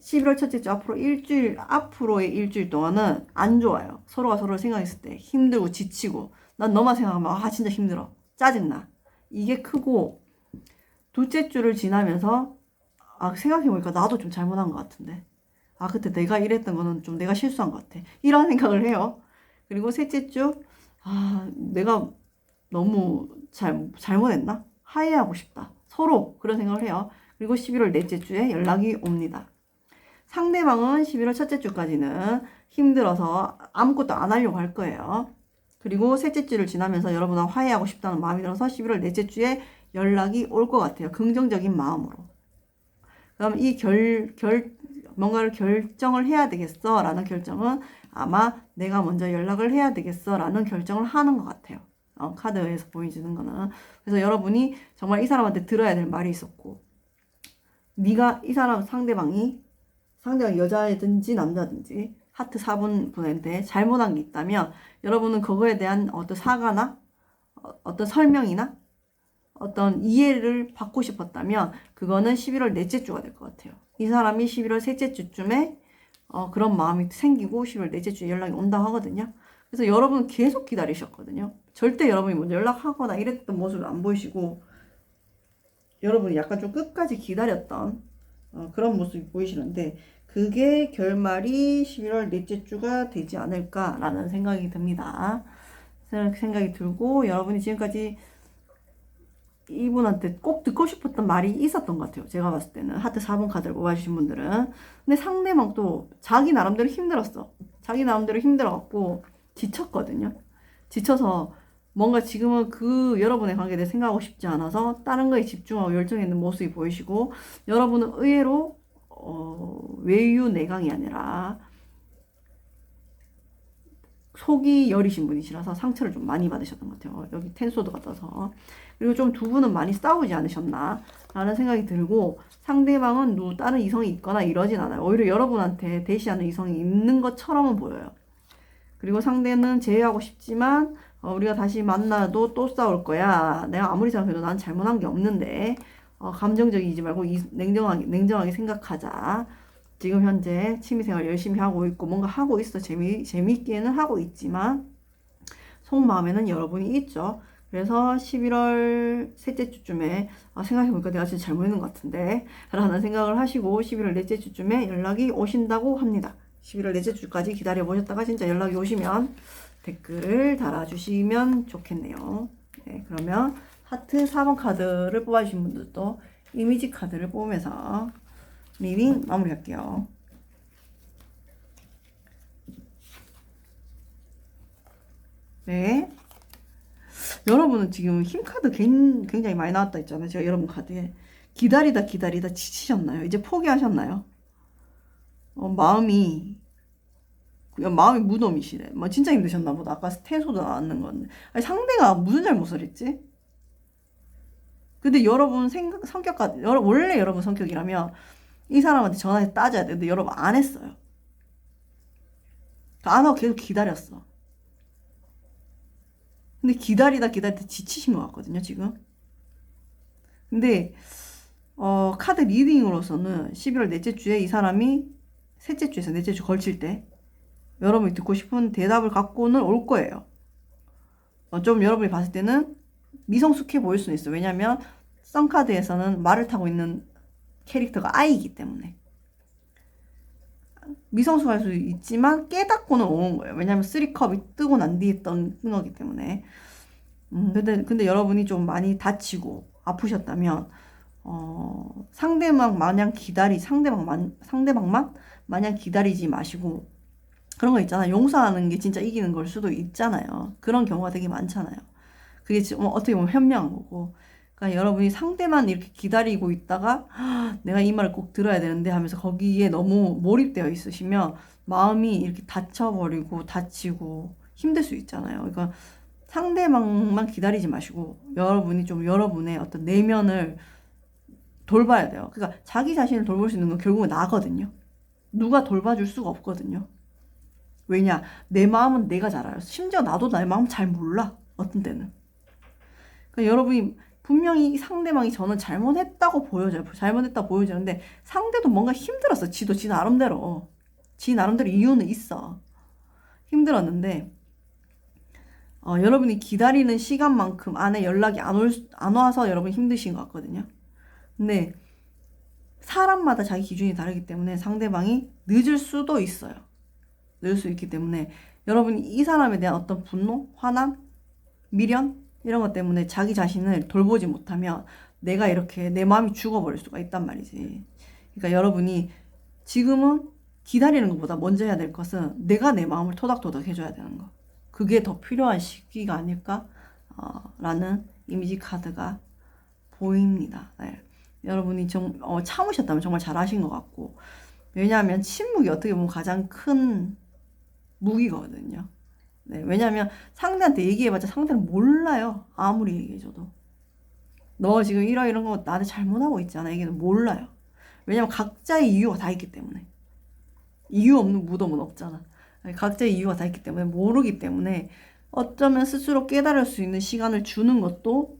11월 첫째 주 앞으로의 일주일 동안은 안 좋아요. 서로가 서로를 생각했을 때 힘들고 지치고 난 너만 생각하면 진짜 힘들어. 짜증나. 이게 크고 둘째 주를 지나면서 생각해보니까 나도 좀 잘못한 것 같은데 그때 내가 이랬던 거는 좀 내가 실수한 것 같아. 이런 생각을 해요. 그리고 셋째 주 내가 너무 잘못했나? 화해하고 싶다. 서로 그런 생각을 해요. 그리고 11월 넷째 주에 연락이 옵니다. 상대방은 11월 첫째 주까지는 힘들어서 아무것도 안 하려고 할 거예요. 그리고 셋째 주를 지나면서 여러분과 화해하고 싶다는 마음이 들어서 11월 넷째 주에 연락이 올 것 같아요. 긍정적인 마음으로. 그럼 이 뭔가를 결정을 해야 되겠어 라는 결정은 아마 내가 먼저 연락을 해야 되겠어 라는 결정을 하는 것 같아요. 카드에서 보여주는 거는. 그래서 여러분이 정말 이 사람한테 들어야 될 말이 있었고 네가 이 사람 상대방이 여자든지 남자든지 하트 4번 분한테 잘못한 게 있다면 여러분은 그거에 대한 어떤 사과나 어떤 설명이나 어떤 이해를 받고 싶었다면 그거는 11월 넷째 주가 될 것 같아요. 이 사람이 11월 셋째 주쯤에 그런 마음이 생기고 11월 넷째 주에 연락이 온다 하거든요. 그래서 여러분은 계속 기다리셨거든요. 절대 여러분이 먼저 연락하거나 이랬던 모습을 안 보이시고 여러분이 약간 좀 끝까지 기다렸던 그런 모습이 보이시는데 그게 결말이 11월 넷째 주가 되지 않을까라는 생각이 듭니다. 생각이 들고 여러분이 지금까지 이분한테 꼭 듣고 싶었던 말이 있었던 것 같아요. 제가 봤을 때는 하트 4번 카드를 뽑아주신 분들은. 근데 상대방도 자기 나름대로 힘들었어. 자기 나름대로 힘들어갖고 지쳤거든요. 지쳐서 뭔가 지금은 그 여러분의 관계에 대해 생각하고 싶지 않아서 다른 거에 집중하고 열정이 있는 모습이 보이시고, 여러분은 의외로 외유내강이 아니라 속이 여리신 분이시라서 상처를 좀 많이 받으셨던 것 같아요. 여기 텐소드가 떠서. 그리고 좀 두 분은 많이 싸우지 않으셨나 라는 생각이 들고, 상대방은 다른 이성이 있거나 이러진 않아요. 오히려 여러분한테 대시하는 이성이 있는 것처럼은 보여요. 그리고 상대는 제외하고 싶지만 우리가 다시 만나도 또 싸울 거야. 내가 아무리 생각해도 난 잘못한 게 없는데 감정적이지 말고 냉정하게 생각하자. 지금 현재 취미생활 열심히 하고 있고 뭔가 하고 있어. 재미있게는 하고 있지만 속마음에는 여러분이 있죠. 그래서 11월 셋째 주쯤에 생각해보니까 내가 진짜 잘못했는 것 같은데 라는 생각을 하시고 11월 넷째 주쯤에 연락이 오신다고 합니다. 11월 넷째 주까지 기다려보셨다가 진짜 연락이 오시면 댓글을 달아주시면 좋겠네요. 네, 그러면 하트 4번 카드를 뽑아주신 분들도 이미지 카드를 뽑으면서 리딩 마무리할게요. 네. 여러분은 지금 힘카드 굉장히 많이 나왔다 했잖아요. 제가 여러분 카드에. 기다리다 지치셨나요? 이제 포기하셨나요? 마음이 무덤이시래. 뭐 진짜 힘드셨나 보다. 아까 텐소도 나왔는 건데. 아니, 상대가 무슨 잘못을 했지? 근데 여러분 원래 여러분 성격이라면 이 사람한테 전화해서 따져야 돼. 근데 여러분 안 했어요. 안 하고 계속 기다렸어. 근데 기다리다 지치신 것 같거든요, 지금. 근데 카드 리딩으로서는 11월 넷째 주에 이 사람이 셋째 주에서 넷째 주 걸칠 때 여러분이 듣고 싶은 대답을 갖고는 올 거예요. 좀 여러분이 봤을 때는 미성숙해 보일 수는 있어요. 왜냐면 썬카드에서는 말을 타고 있는 캐릭터가 아이이기 때문에 미성숙할 수 있지만 깨닫고는 오는 거예요. 왜냐면 3컵이 뜨고 난 뒤에 뜬 거기 때문에. 근데 여러분이 좀 많이 다치고 아프셨다면 상대방만 마냥 기다리지 마시고, 그런 거 있잖아요. 용서하는 게 진짜 이기는 걸 수도 있잖아요. 그런 경우가 되게 많잖아요. 그게 어떻게 보면 현명한 거고. 그러니까 여러분이 상대만 이렇게 기다리고 있다가 내가 이 말을 꼭 들어야 되는데 하면서 거기에 너무 몰입되어 있으시면 마음이 이렇게 다치고 힘들 수 있잖아요. 그러니까 상대방만 기다리지 마시고 여러분이 좀 여러분의 어떤 내면을 돌봐야 돼요. 그러니까 자기 자신을 돌볼 수 있는 건 결국은 나거든요. 누가 돌봐줄 수가 없거든요. 왜냐? 내 마음은 내가 잘 알아요. 심지어 나도 내 마음 잘 몰라. 어떤 때는. 그러니까 여러분이 분명히 상대방이 저는 잘못했다고 보여지는데 상대도 뭔가 힘들었어. 지 나름대로 이유는 있어. 힘들었는데 여러분이 기다리는 시간만큼 안에 연락이 안 와서 여러분 힘드신 것 같거든요. 근데 사람마다 자기 기준이 다르기 때문에 상대방이 늦을 수도 있어요. 늦을 수 있기 때문에 여러분이 이 사람에 대한 어떤 분노, 화남, 미련 이런 것 때문에 자기 자신을 돌보지 못하면 내가 이렇게 내 마음이 죽어버릴 수가 있단 말이지. 그러니까 여러분이 지금은 기다리는 것보다 먼저 해야 될 것은 내가 내 마음을 토닥토닥 해줘야 되는 거. 그게 더 필요한 시기가 아닐까? 라는 이미지 카드가 보입니다. 네. 여러분이 참으셨다면 정말 잘하신 것 같고, 왜냐하면 침묵이 어떻게 보면 가장 큰 무기거든요. 네, 왜냐하면 상대한테 얘기해봤자 상대는 몰라요. 아무리 얘기해줘도. 너 지금 이런 거 나한테 잘못하고 있잖아. 얘기는 몰라요. 왜냐면 각자의 이유가 다 있기 때문에. 이유 없는 무덤은 없잖아. 각자의 이유가 다 있기 때문에 모르기 때문에 어쩌면 스스로 깨달을 수 있는 시간을 주는 것도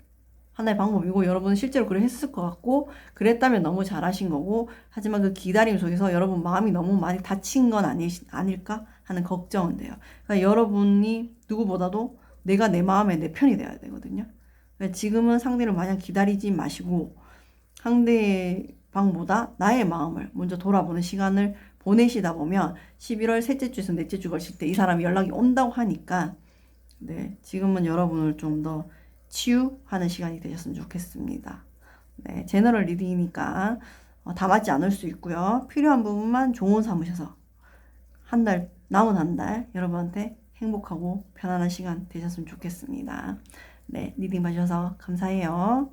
하나의 방법이고, 여러분은 실제로 그래 했을 것 같고 그랬다면 너무 잘하신 거고, 하지만 그 기다림 속에서 여러분 마음이 너무 많이 다친 건 아닐까 하는 걱정은 돼요. 그러니까 여러분이 누구보다도 내가 내 마음에 내 편이 돼야 되거든요. 그러니까 지금은 상대를 마냥 기다리지 마시고 상대방보다 나의 마음을 먼저 돌아보는 시간을 보내시다 보면 11월 셋째 주에서 넷째 주 걸칠 때 이 사람이 연락이 온다고 하니까, 네, 지금은 여러분을 좀 더 치유하는 시간이 되셨으면 좋겠습니다. 네, 제너럴 리딩이니까 다 맞지 않을 수 있고요. 필요한 부분만 조언 삼으셔서 남은 한 달 여러분한테 행복하고 편안한 시간 되셨으면 좋겠습니다. 네, 리딩 봐주셔서 감사해요.